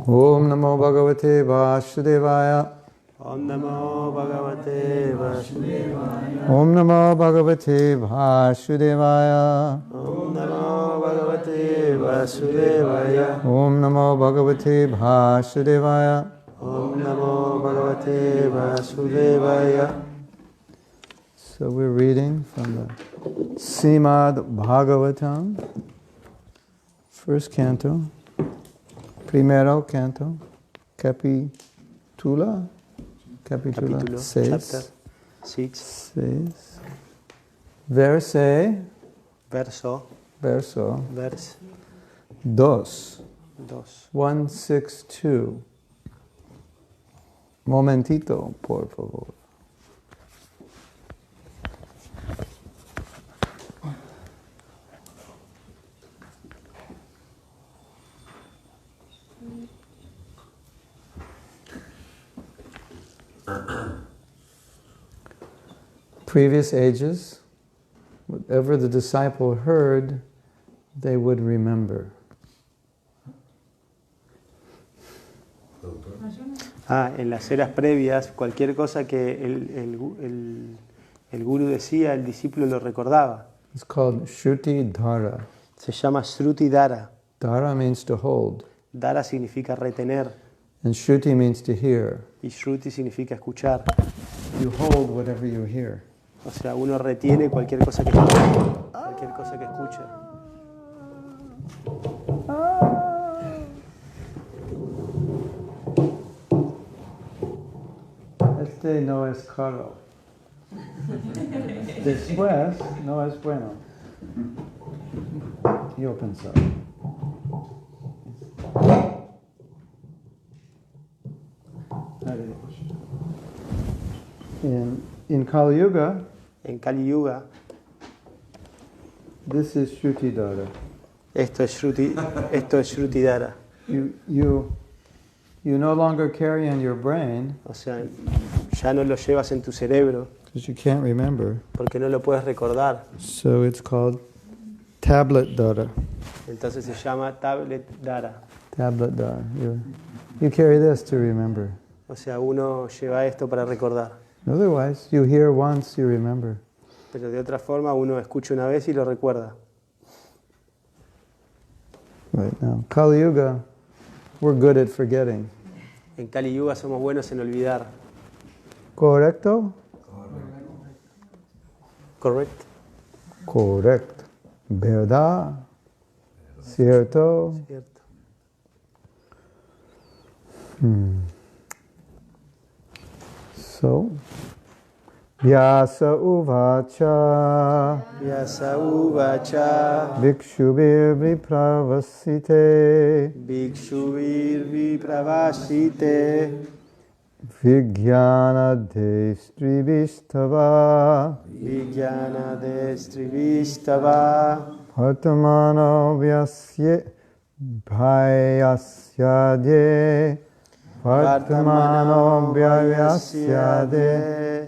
Om Namo Bhagavate Vasudevaya. Om Namo Bhagavate Vasudevaya. Om Namo Bhagavate Vasudevaya. Om Namo Bhagavate Vasudevaya. Om Namo Bhagavate Vasudevaya. Om Namo Bhagavate Vasudevaya. So we're reading from the Srimad Bhagavatam, first canto, primero canto, capítulo 6, chapter 6, verso verse 2, 2. 162. Momentito, por favor. Previous ages, whatever the disciple heard, they would remember. En las eras previas, cualquier cosa que el guru decía, el discípulo lo recordaba. It's called Shruti Dhara. Se llama Shruti Dara. Dhara means to hold, Dara significa retener and Shruti means to hear. y Shruti significa escuchar. You hold whatever you hear. O sea, uno retiene cualquier cosa que escucha. Cualquier cosa que escucha. Este no es caro. Después no es bueno. Yo pensaba. In Kali Yuga, En Kali Yuga, this is Shruti Dhara. esto es Shruti Dara. You no longer carry in your brain O sea, ya no lo llevas en tu cerebro because you can't remember. porque no lo puedes recordar. So it's called Tablet Dhara. Entonces se llama Tablet Dara. Tablet Dhara. You carry this to remember. O sea, uno lleva esto para recordar. Otherwise, you hear once, you remember. Pero de otra forma, uno escucha una vez y lo recuerda. Right now, Kali Yuga, we're good at forgetting. En Kali Yuga somos buenos en olvidar. Correcto? ¿Correcto? Correcto. ¿Verdad? ¿Cierto? Cierto. So, Vyasa uvacha Vyasa uvacha Bhikshuvir vipravasite Bhikshuvir vipravasite Vijnana destrivistava Vijnana destrivistava Vartamano vyasye bhayasyadye Vartamano bhyayasyadye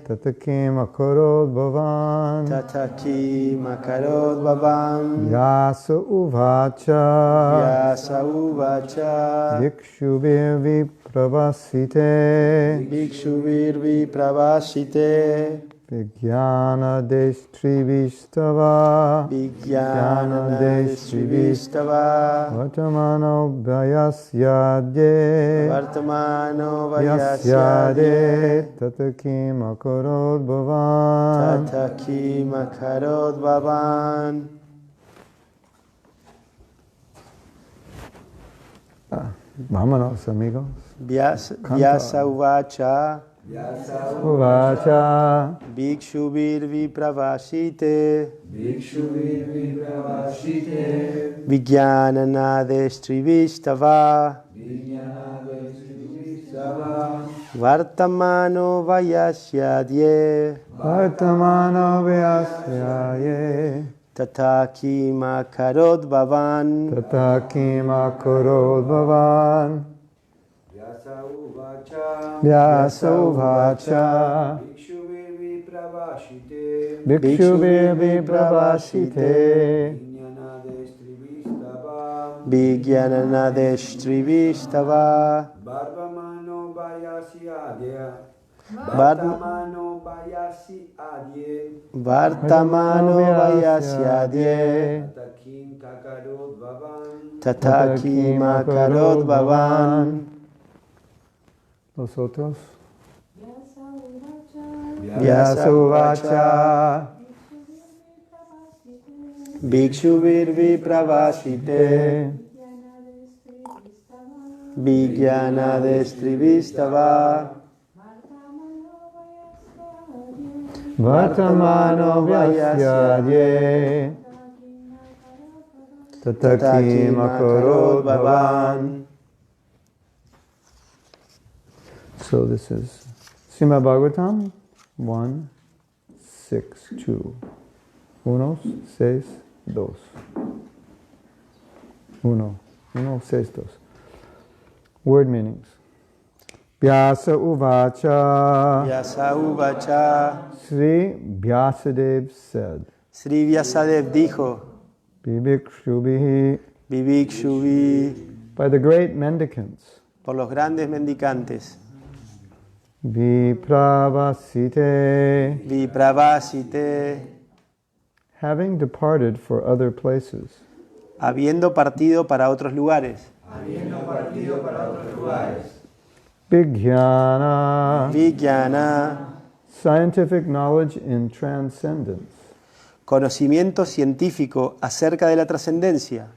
Tatakim akarod bhavan Tataki makarod bhavam Vyasa uvacha Vyasa uvacha Bhikshuvir vipravasite Bhikshuvir vipravasite Vijnana destrivistava Vijnana destrivistava Vartamano bhayasyadye Vartamano Yasyade vayasyade Tatakim akarod bhavan Tataki makarod bhavan. Vámonos, amigos. Vyasa uvacha Uvacha Bhikshuvir vipravasite Vijnana destrivistava Vartamano vayasyadye Vartamano vyasyaye Tataki makarod bhavan. Tatakim akarod bhavan Vyasa uvacha Bhikshuvir vipravasite Vijnanadeshtrivistava Barbamano Vayasi Adya Vartamano Vayasi Adye Vartamano Vayasyadye Takin Kakarod Vavan Tataki Makarod Bhavan Los otros. Vyasuvacha Bhikshuvir Vipravasite Vijnanadestrivistava Vartamano Vyasyadye Tataki Makarod Bhavan. So this is Srimad Bhagavatam 1, 6, 2. 1, 6, 2. 1, 6, 2. Word meanings. Vyasa Uvacha. Vyasa Uvacha Śrī Vyāsadeva said. Śrī Vyāsadeva dijo Bibhikshubhihi. Vivikshuvi By the great mendicants. por los grandes mendicantes Vipravasite. Vipravasite Having departed for other places. habiendo partido para otros lugares Vijnana. Vijnana Scientific knowledge in transcendence. conocimiento científico acerca de la trascendencia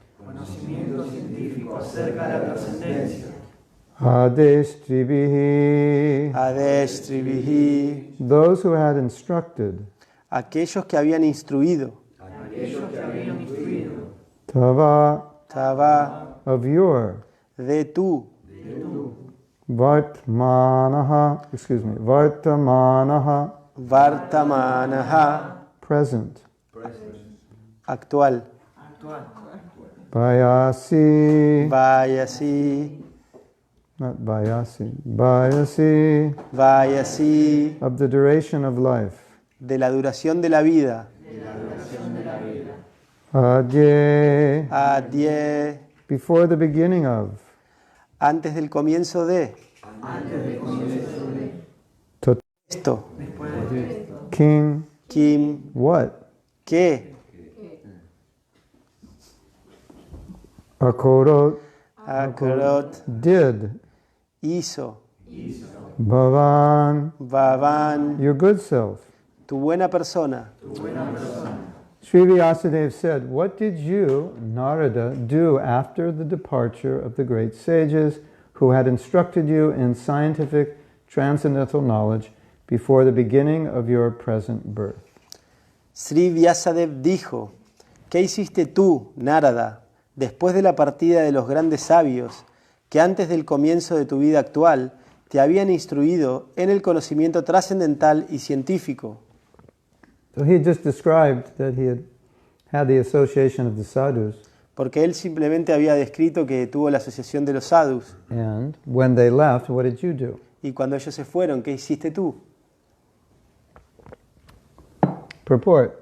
Adeshtribihi. Adeshtrivihi Those who had instructed. aquellos que habían instruido Tava. Tava Of your. de tú Vartamanaha. Vartamanaha. Vartamanaha Present. actual Vayasi. Vayasi Not Vayasi. Vayasi. Vayasi Of the duration of life. de la duración de la vida Adye. Adye Before the beginning of. antes del comienzo de Tot. esto King. Kim What? ¿qué? Akorot. Akrot Did. hizo Bhavan. Bhavan Your good self. tu buena persona. Śrī Vyāsadeva said, what did you, Nārada, do after the departure of the great sages who had instructed you in scientific transcendental knowledge before the beginning of your present birth? Śrī Vyāsadeva dijo, ¿qué hiciste tú, Nārada, después de la partida de los grandes sabios que antes del comienzo de tu vida actual te habían instruido en el conocimiento trascendental y científico? So he just described that he had the association of the sadhus, Porque él simplemente había descrito que tuvo la asociación de los sadhus. and when they left, what did you do? Y cuando ellos se fueron, ¿qué hiciste tú? Purport.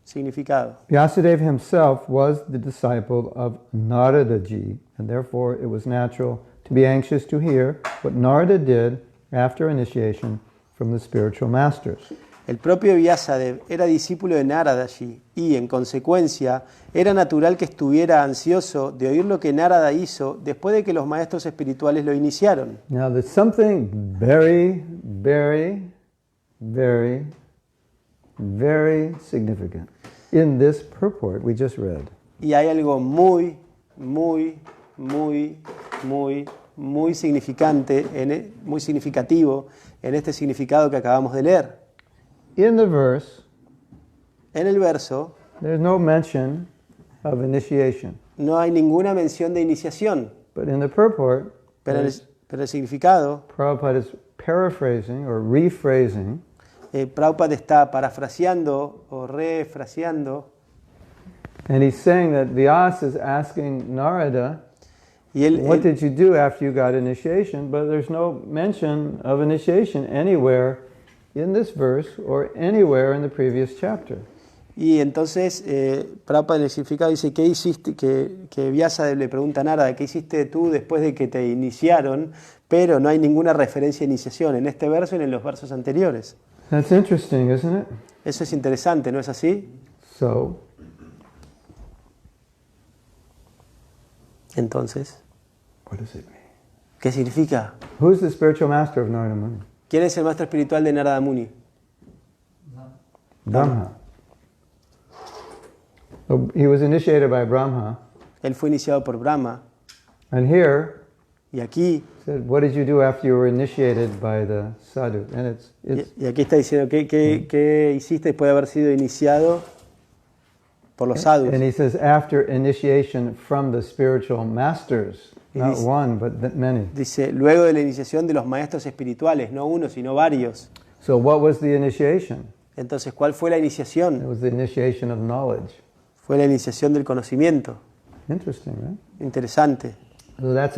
Significado. Vyasadeva himself was the disciple of Nārada-ji, and therefore it was natural to be anxious to hear what Nārada did after initiation from the spiritual masters. El propio Vyāsadeva era discípulo de Nārada-ji y, en consecuencia, era natural que estuviera ansioso de oír lo que Nārada hizo después de que los maestros espirituales lo iniciaron. Now there's something very, very, very, very significant in this purport we just read. Y hay algo muy significante, muy significativo en este significado que acabamos de leer. In the verse, En el verso there's no mention of initiation, no hay ninguna mención de iniciación, but in the purport, pero el significado, Prabhupada is paraphrasing or rephrasing Prabhupada está parafraseando o refraseando, and he's saying that Vyasa is asking Nārada, y él, what did you do after you got initiation? But there's no mention of initiation anywhere in this verse or anywhere in the previous chapter. Y entonces, Prabhupada en el significado dice, ¿qué hiciste? Que Vyasa le pregunta a Nārada, ¿qué hiciste tú después de que te iniciaron? Pero no hay ninguna referencia a iniciación en este verso y en los versos anteriores. That's interesting, isn't it? Eso es interesante, ¿no es así? So, Entonces, what does it mean? ¿qué significa? Who's the spiritual master of Nārada Muni? ¿Quién es el maestro espiritual de Nārada Muni? Brahmā. So he was initiated by Brahmā, Él fue iniciado por Brahmā. and here Y aquí, said, "What did you do after you were initiated by the sadhu?" And it's y aquí está diciendo, ¿qué hiciste después de haber sido iniciado por los sadhus? and he says after initiation from the spiritual masters, Y not dice- one but many. Dice, luego de la iniciación de los maestros espirituales, no uno, sino varios. So what was the initiation? Entonces, ¿cuál fue la It iniciación? was the initiation of knowledge. Fue la iniciación del conocimiento. Interesting, right? Interesante. So that's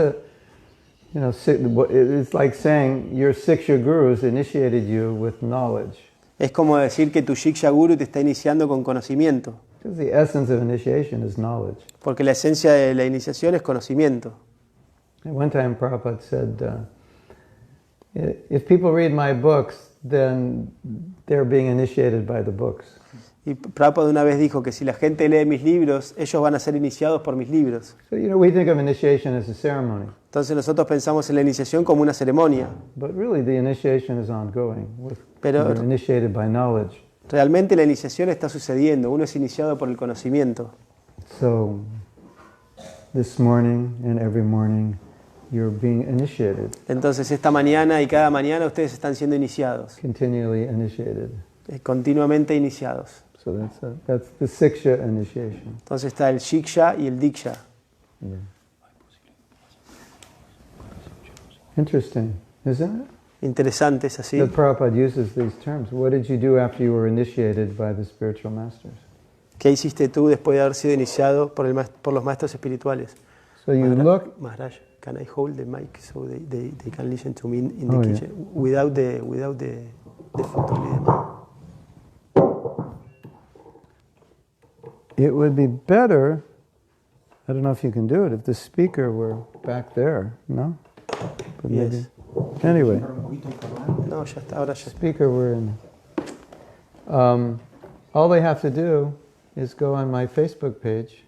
it's like saying your Siksha gurus initiated you with knowledge. Es como decir que tu Shiksha Guru te está iniciando con conocimiento. Because the essence of initiation is knowledge. Porque la esencia de la iniciación es conocimiento. At one time Prabhupada said, if people read my books, then they're being initiated by the books. Y Prabhupada una vez dijo que si la gente lee mis libros, ellos van a ser iniciados por mis libros. So, we think of initiation as a ceremony, Entonces nosotros pensamos en la iniciación como una ceremonia. but really the initiation is ongoing. Pero- You're initiated by knowledge. Realmente la iniciación está sucediendo, uno es iniciado por el conocimiento. So, this morning and every morning, you're being initiated, Entonces esta mañana y cada mañana ustedes están siendo iniciados, continually initiated. continuamente iniciados. So that's the Siksha initiation. Entonces está el Shiksha y el Diksha. Yeah. Interesting, isn't it? Interesante, es así. That Prabhupada uses these terms. What did you do after you were initiated by the spiritual masters? ¿Qué hiciste tú después de haber sido iniciado por los maestros espirituales? So you look. Maharaj, can I hold the mic so they can listen to me in Oh, the yeah. kitchen without the phone? It would be better. I don't know if you can do it if the speaker were back there. No. But maybe. Yes. Anyway, No, ya está, ahora ya está. speaker were in. All they have to do is go on my Facebook page.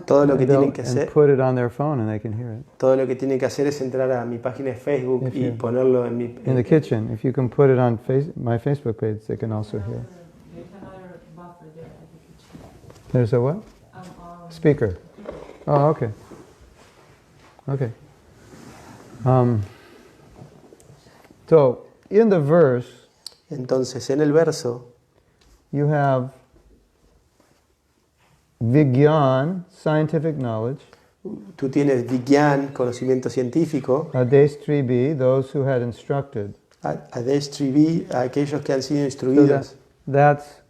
Todo lo que and tienen que and hacer, put it on their phone and they can hear it. todo lo que tienen que hacer es entrar a mi página de Facebook If y you- ponerlo en mi In the kitchen, if you can put it on my Facebook page, they can also hear. There's another buffer there at the kitchen. There's a what? Speaker. Oh, okay. Okay. So, in the verse, Entonces, en el verso you have Vigyan, scientific knowledge, tú tienes Vigyan, conocimiento científico, Adestribi, those who had instructed. Adestribi, aquellos que han sido So instruidos. that's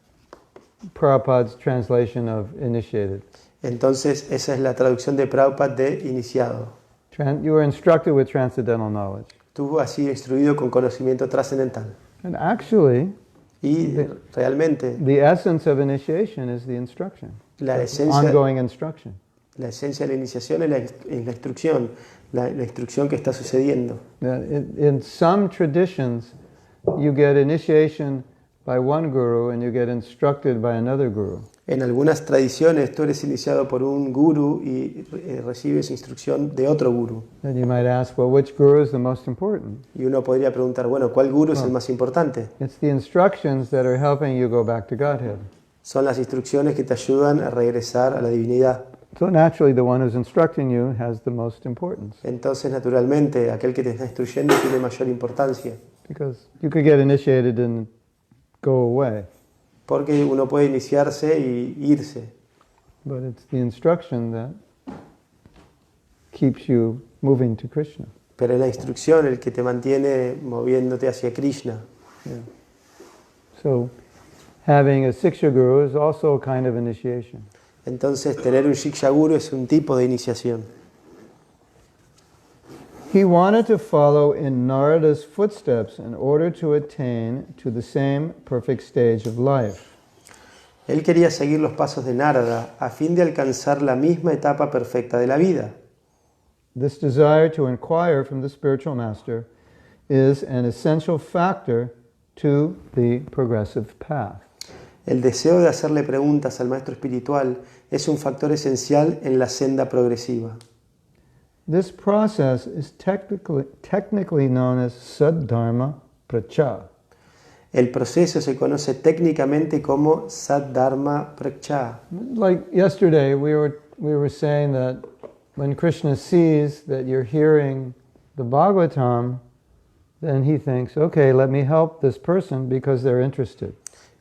Prabhupada's translation of initiated. Entonces, esa es la traducción de Prabhupada de iniciado. You were instructed with transcendental knowledge. Tú has sido instruido con conocimiento trascendental. And actually, Y realmente, the essence of initiation is the instruction, la the esencia, ongoing instruction. la esencia de la iniciación es la instrucción, la instrucción que está sucediendo. In some traditions, you get initiation by one guru and you get instructed by another guru. En algunas tradiciones tú eres iniciado por un guru y recibes instrucción de otro guru. And you might ask, well, which guru is the most important? Y uno podría preguntar, bueno, ¿cuál guru es el más importante? It's the instructions that are helping you go back to Godhead. Son las instrucciones que te ayudan a regresar a la divinidad. So naturally, the one who's instructing you has the most importance. Entonces, naturalmente, aquel que te está instruyendo tiene mayor importancia. Because you could get initiated and go away, Porque uno puede iniciarse y irse. but it's the instruction that keeps you moving to Krishna. Pero es la instrucción el que te mantiene moviéndote hacia Krishna. Yeah. So, having a Siksha guru is also a kind of initiation. Entonces, tener un Shiksha Guru es un tipo de iniciación. He wanted to follow in Nārada's footsteps in order to attain to the same perfect stage of life. Él quería seguir los pasos de Nārada a fin de alcanzar la misma etapa perfecta de la vida. This desire to inquire from the spiritual master is an essential factor to the progressive path. El deseo de hacerle preguntas al maestro espiritual es un factor esencial en la senda progresiva. This process is technically known as Saddharma Pracha. El proceso se conoce técnicamente como Saddharma Pracha. Like yesterday, we were saying that when Krishna sees that you're hearing the Bhagavatam, then he thinks, okay, let me help this person because they're interested.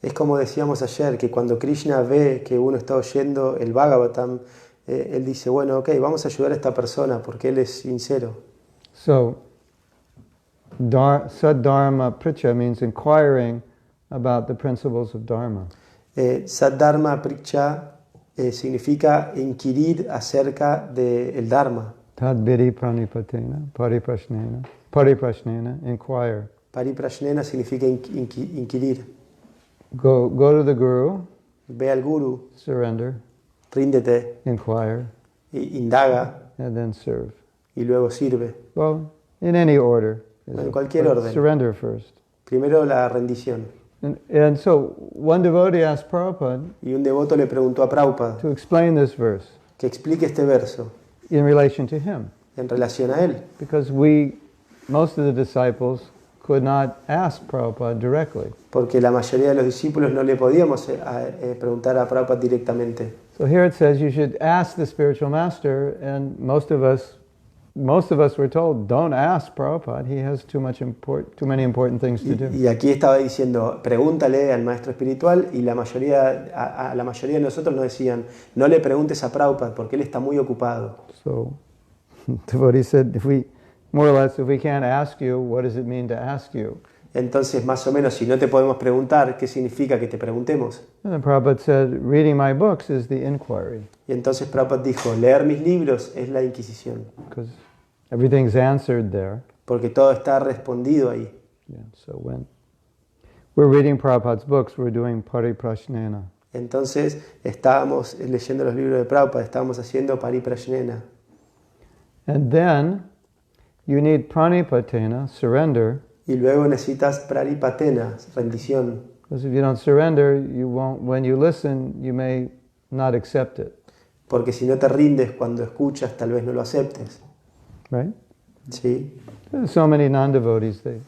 Es como decíamos ayer, que cuando Krishna ve que uno está oyendo el Bhagavatam, él dice, bueno, ok, vamos a ayudar a esta persona porque él es sincero. So, Saddharma Pracha means inquiring about the principles of Dharma. Saddharma Pracha significa inquirir acerca del Dharma. Tadvidi pranipatena, pariprashnena, inquire. Pariprashnena significa inquirir. Go to the Guru, Ve al Guru, surrender, ríndete, inquire, indaga and then serve. y luego sirve. Well, in any order. En cualquier But orden. surrender first. Primero la rendición. And so one devotee asked Prabhupada Y un devoto le preguntó a Prabhupada to explain this verse que explique este verso in relation to him. en relación a él. Because most of the disciples could not ask Prabhupada directly. Porque la mayoría de los discípulos no le podíamos preguntar a Prabhupada directamente. So here it says you should ask the spiritual master, and most of us were told, don't ask Prabhupada, he has too many important things to do. Y aquí estaba diciendo, pregúntale al maestro espiritual, y la mayoría de nosotros nos decían, no le preguntes a Prabhupada porque él está muy ocupado. So devotee said, if we can't ask you, what does it mean to ask you? Entonces, más o menos, si no te podemos preguntar, ¿qué significa que te preguntemos? And then Prabhupada said, reading my books is the inquiry. Y entonces Prabhupada dijo, leer mis libros es la inquisición. Because everything's answered there. Porque todo está respondido ahí. Yeah, so when we're reading Prabhupada's books, we're doing pariprashnena. Entonces, estábamos leyendo los libros de Prabhupada, estábamos haciendo pariprashnena. And then you need pranipatena, surrender. Y luego necesitas praripatena, rendición. Because if you don't surrender, when you listen, you may not accept it. Porque si no te rindes cuando escuchas, tal vez no lo aceptes. Right? ¿Sí? There's so many non-devotees, they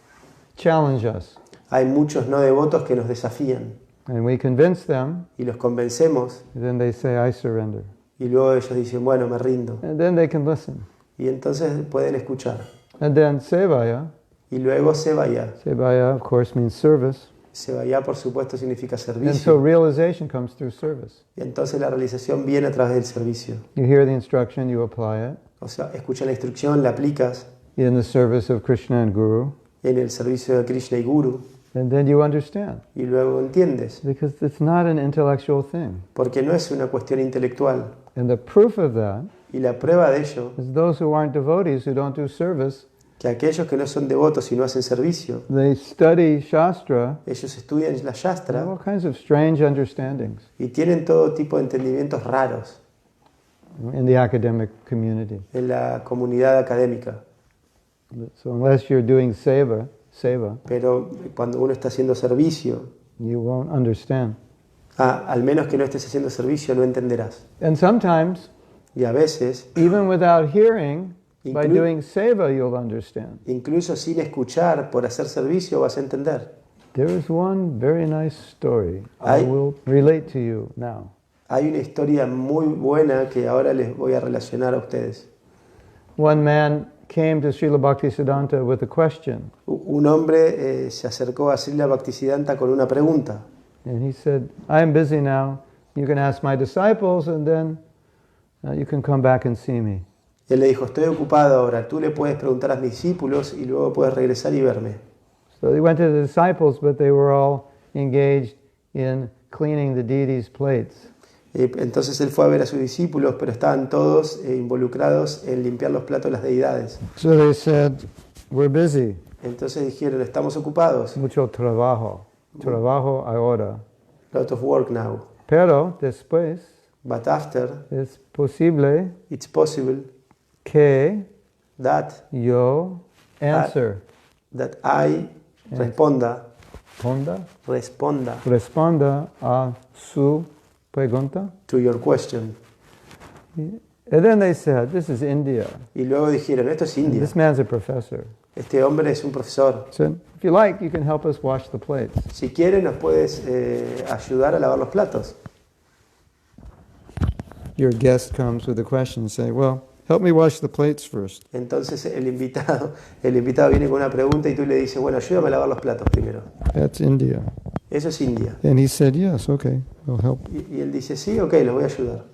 challenge us. Hay muchos no devotos que nos desafían. And we convince them, Y los convencemos. and then they say, I surrender. Y luego ellos dicen, bueno, me rindo. And then they can listen. Y entonces pueden escuchar. And then Seva, Y luego Sevaya. Seva of course means service. Sevaya, por supuesto, significa And so servicio. realization comes through service. Y entonces la realización viene a través del servicio. You hear the instruction, you apply it O sea, escuchas la instrucción, la aplicas in the service of Krishna and Guru, en el servicio de Krishna y Guru. and then you understand. Y luego entiendes. Because it's not an intellectual thing. Porque no es una cuestión intelectual. And the proof of that Y la prueba de ello, is those who aren't devotees, who don't do service, que aquellos que no son devotos y no hacen servicio, they study Shastra, ellos estudian la they have Shastra all kinds of strange understandings y tienen todo tipo de entendimientos raros in the academic community. en la comunidad académica. So unless you're doing seva, Pero cuando uno está haciendo servicio, you won't understand. al menos que no estés haciendo servicio, no entenderás. And sometimes, Y a veces, even without hearing, by Inclu- doing seva, you'll understand. incluso sin escuchar, por hacer servicio, vas a entender. There is one very nice story I Ay. will relate to you now. Hay una historia muy buena que ahora les voy a relacionar a ustedes. One man came to Srila Bhaktisiddhanta with a question, Un hombre se acercó a Srila Bhaktisiddhanta con una pregunta. and he said, I am busy now. You can ask my disciples, and then you can come back and see me. Él le dijo, estoy ocupado ahora, tú le puedes preguntar a mis discípulos y luego puedes regresar y verme. So he went to the disciples, but they were all engaged in cleaning the deity's plates. Entonces él fue a ver a sus discípulos, pero estaban todos involucrados en limpiar los platos de las deidades. So they said, we're busy. Entonces dijeron, estamos ocupados. Mucho trabajo. Trabajo ahora. Lot of work now. Pero después But after, es posible it's possible que that yo answer. I responda Responda a su pregunta. to your question. And then they said, this is India. Y luego dijeron, esto es India. This man's a professor. Este hombre es un profesor. So if you like, you can help us wash the plates. Si quieres, nos puedes ayudar a lavar los platos. Your guest comes with a question and say, well, help me wash the plates first. Entonces el invitado viene con una pregunta y tú le dices, bueno, ayúdame a lavar los platos primero. That's India. Eso es India. And he said, yes, okay, I'll help. Y él dice, sí, ok, los voy a ayudar.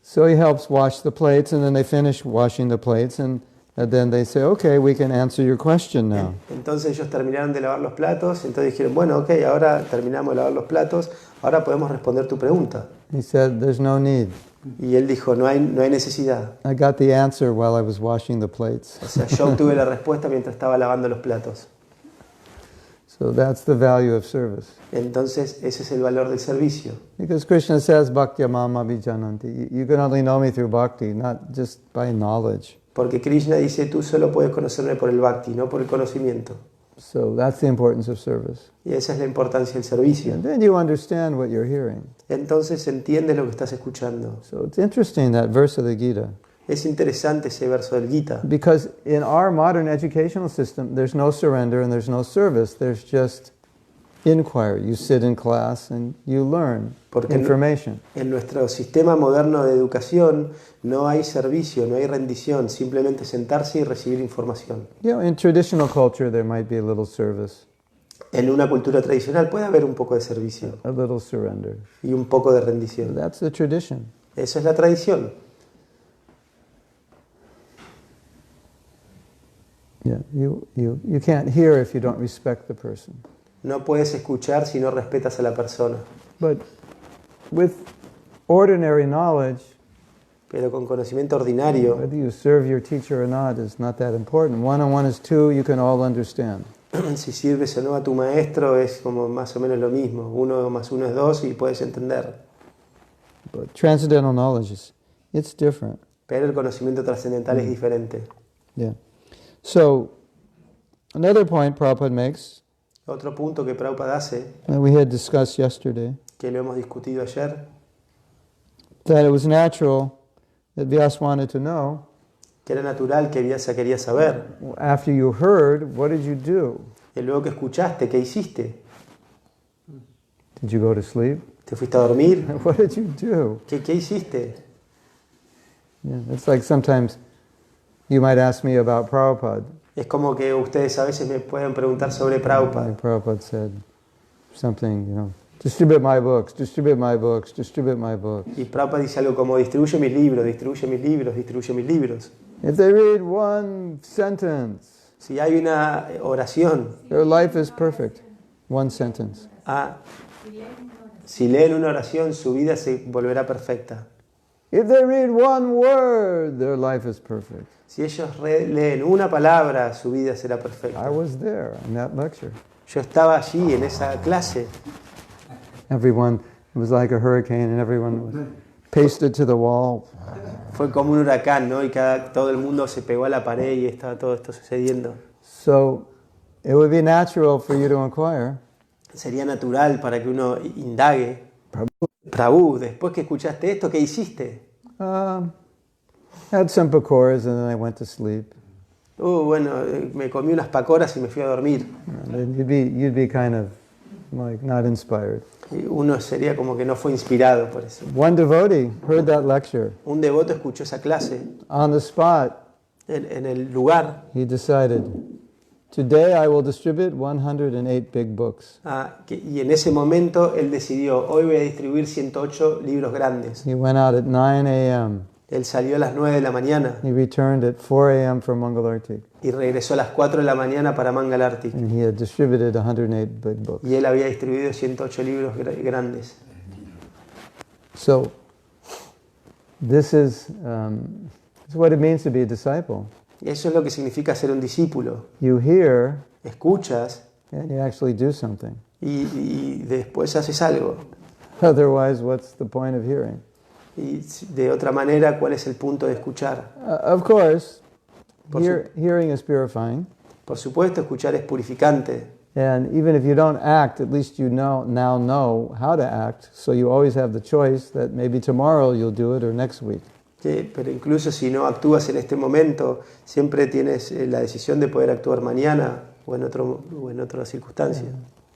So he helps wash the plates, and then they finish washing the plates, and then they say, okay, we can answer your question now. Entonces ellos terminaron de lavar los platos, entonces dijeron, bueno, ok, ahora terminamos de lavar los platos, ahora podemos responder tu pregunta. He said, there's no need. Y él dijo, no hay necesidad. I got the answer while I was washing the plates. O sea, yo obtuve la respuesta mientras estaba lavando los platos. So that's the value of service. Entonces ese es el valor del servicio. Because Krishna says, Bhakti mama vijananti. You can only know me through bhakti, not just by knowledge. Porque Krishna dice, tú solo puedes conocerme por el bhakti, no por el conocimiento. So that's the importance of service. Y esa es la importancia del servicio. And then you understand what you're hearing. Entonces entiendes lo que estás escuchando. So it's interesting, that verse of the Gita. Es interesante ese verso del Gita. Because in our modern educational system, there's no surrender and there's no service. There's just inquiry. You sit in class and you learn information. En nuestro sistema moderno de educación no hay servicio, no hay rendición, simplemente sentarse y recibir información. You know, in traditional culture, there might be a little service, En una cultura tradicional puede haber un poco de servicio a little surrender. y un poco de rendición. That's the tradition. Eso es la tradición. Yeah, you can't hear if you don't respect the person. No puedes escuchar si no respetas a la persona. But with ordinary knowledge, Pero con conocimiento ordinario, whether you serve your teacher or not is not that important. 1 and 1 is 2, you can all understand. si sirves o no a tu maestro es como más o menos lo mismo. 1 más 1 es 2 y puedes entender. But transcendental knowledge it's different. Pero el conocimiento trascendental es diferente. Yeah. So, another point Prabhupada makes, Otro punto que Prabhupada hace, that we had discussed yesterday, que lo hemos discutido ayer, that it was natural that Vyasa wanted to know, que era natural que Vyasa quería saber. after you heard, what did you do? Y luego que escuchaste, ¿qué hiciste? Did you go to sleep? ¿Te fuiste a dormir? What did you do? ¿Qué hiciste? Yeah, it's like sometimes you might ask me about Prabhupada. Es como que ustedes a veces me pueden preguntar sobre Prabhupada. Like Prabhupada said something, distribute my books, distribute my books, distribute my books. Y Prabhupada dice algo como, distribuye mis libros, distribuye mis libros, distribuye mis libros. If they read one sentence, Si hay una oración, their life is perfect. One sentence. si leen una oración, su vida se volverá perfecta. If they read one word, their life is perfect. Si ellos leen una palabra, su vida será I perfecta. was there in that lecture. Yo estaba allí en esa clase. Everyone, it was like a hurricane and everyone was pasted to the wall. Fue como un huracán, ¿no? Y todo el mundo se pegó a la pared y estaba todo esto sucediendo. So it would be natural for you to inquire, Sería natural para que uno indague. Prabhu, después que escuchaste esto, ¿qué hiciste? had some pakoras and then I went to sleep. Bueno, me comí unas pakoras y me fui a dormir. And then you'd be kind of like not inspired. Y uno sería como que no fue inspirado por eso. One devotee heard that lecture. Un devoto escuchó esa clase. On the spot, En el lugar, he decided, today I will distribute 108 big books. y en ese momento él decidió, hoy voy a distribuir 108 libros grandes. He went out at 9 a.m. Él salió a las 9 de la mañana He returned at 4 a.m. for Mangalarti. y regresó a las 4 de la mañana para Mangalarti. And he had distributed 108 big books. Y él había distribuido 108 libros grandes. So, this is what it means to be a disciple. Eso es lo que significa ser un discípulo. You hear Escuchas and you actually do something. y después haces algo. Otherwise, what's the point of hearing? Y de otra manera, ¿cuál es el punto de escuchar? Of course, Por hearing is purifying. Por supuesto, escuchar es purificante. And even if you don't act, at least you now know how to act. So you always have the choice that maybe tomorrow you'll do it or next week. Pero incluso si no actúas en este momento, siempre tienes la decisión de poder actuar mañana o en otra circunstancia.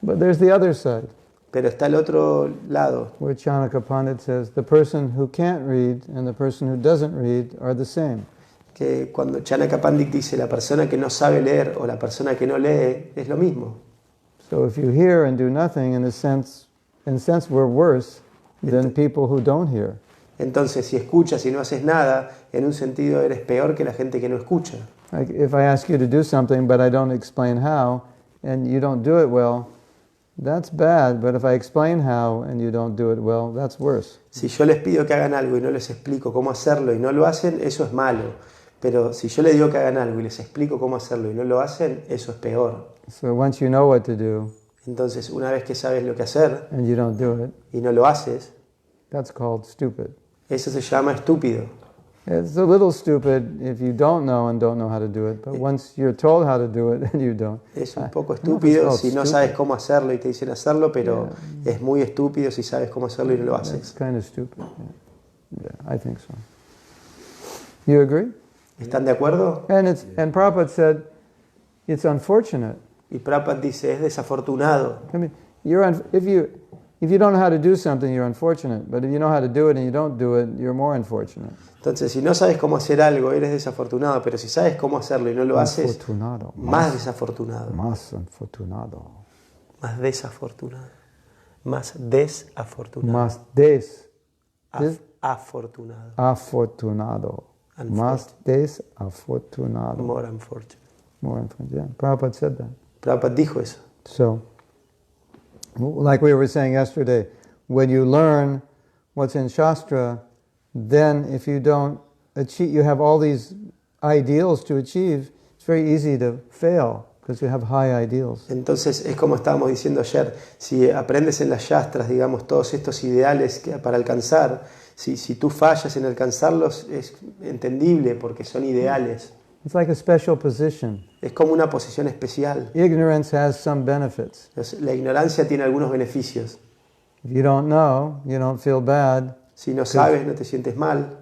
But there's the other side, Pero está el otro lado, where Chanaka Pandit says the person who can't read and the person who doesn't read are the same. que cuando Chanaka Pandit dice la persona que no sabe leer o la persona que no lee es lo mismo. So if you hear and do nothing, in a sense we're worse than people who don't hear. Entonces, si escuchas y no haces nada, en un sentido eres peor que la gente que no escucha. Like if I ask you to do something but I don't explain how and you don't do it well, that's bad. But if I explain how and you don't do it well, that's worse. Si yo les pido que hagan algo y no les explico cómo hacerlo y no lo hacen, eso es malo. Pero si yo les digo que hagan algo y les explico cómo hacerlo y no lo hacen, eso es peor. So once you know what to do Entonces, una vez que sabes lo que hacer and you don't do it, y no lo haces, that's called stupid. eso se llama estúpido. It's a little stupid if you don't know and don't know how to do it, but once you're told how to do it and you don't. Es un poco I don't know if it's estúpido called si no stupid. sabes cómo hacerlo y te dicen hacerlo, pero es muy estúpido si sabes cómo hacerlo y no lo That's haces. kind of stupid. Yeah, I think so. You agree? ¿Están de acuerdo? And Prabhupada said, it's unfortunate. Y Prabhupada dice, es desafortunado. I mean, if you don't know how to do something, you're unfortunate. But if you know how to do it and you don't do it, you're more unfortunate. Entonces, si no sabes cómo hacer algo, eres desafortunado, pero si sabes cómo hacerlo y no lo haces, Unfortunado. más desafortunado. Más unfortunado. Más desafortunado. Más desafortunado. Más Afortunado. afortunado. Más desafortunado. More unfortunate. More unfortunate. Yeah, Prabhupada said that. Prabhupada dijo eso. So, like we were saying yesterday, when you learn what's in Shastra, then if you don't achieve, you have all these ideals to achieve, it's very easy to fail because you have high ideals. Entonces, es como estábamos diciendo ayer, si aprendes en las Shastras, digamos, todos estos ideales para alcanzar, si tú fallas en alcanzarlos, es entendible porque son ideales. It's like a special position. Es como una posición especial. Ignorance has some benefits. La ignorancia tiene algunos beneficios. If you don't know, you don't feel bad. Si no sabes, no te sientes mal,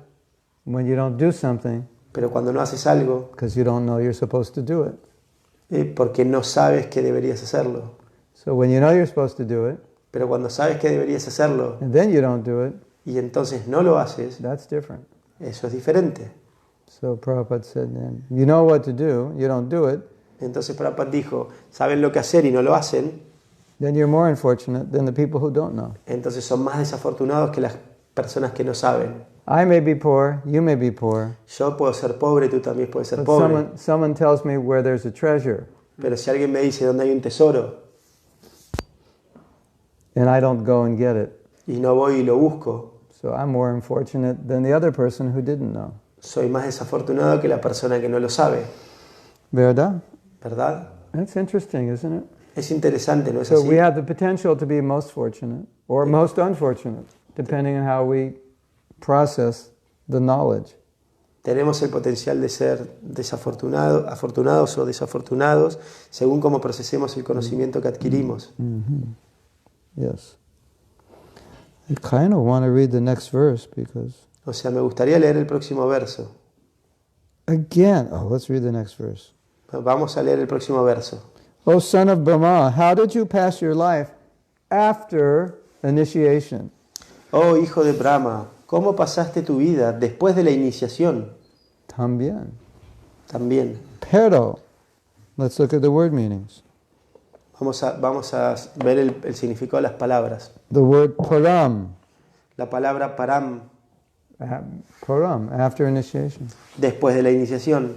When you don't do something, pero cuando no haces algo, because you don't know you're supposed to do it. porque no sabes que deberías hacerlo. So when you know you're supposed to do it, Pero cuando sabes que deberías hacerlo and then you don't do it, y entonces no lo haces, that's different. eso es diferente. So Prabhupada said, then, you know what to do, you don't do it, Entonces Prabhupada dijo, saben lo que hacer y no lo hacen, then you're more unfortunate than the people who don't know. entonces son más desafortunados que las personas que no saben. I may be poor, you may be poor, Yo puedo ser pobre, tú también puedes ser but pobre. someone tells me where there's a treasure, Pero si alguien me dice dónde hay un tesoro and I don't go and get it, y no voy y lo busco, so I'm more unfortunate than the other person who didn't know. soy más desafortunado que la persona que no lo sabe. ¿Verdad? ¿Verdad? That's interesting, isn't it? Es interesante, ¿no es So así? we have the potential to be most fortunate or most unfortunate, depending on how we process the knowledge. Tenemos el potencial de ser afortunados o desafortunados según cómo procesemos el conocimiento que adquirimos. Yes. I kind of want to read the next verse because, O sea, me gustaría leer el próximo verso. again, let's read the next verse. Vamos a leer el próximo verso. O son of Brahmā, how did you pass your life after initiation? Oh, hijo de Brahma, ¿cómo pasaste tu vida después de la iniciación? También. También. Pero, let's look at the word meanings. Vamos a ver el significado de las palabras. The word param, La palabra param, param, after initiation. después de la iniciación.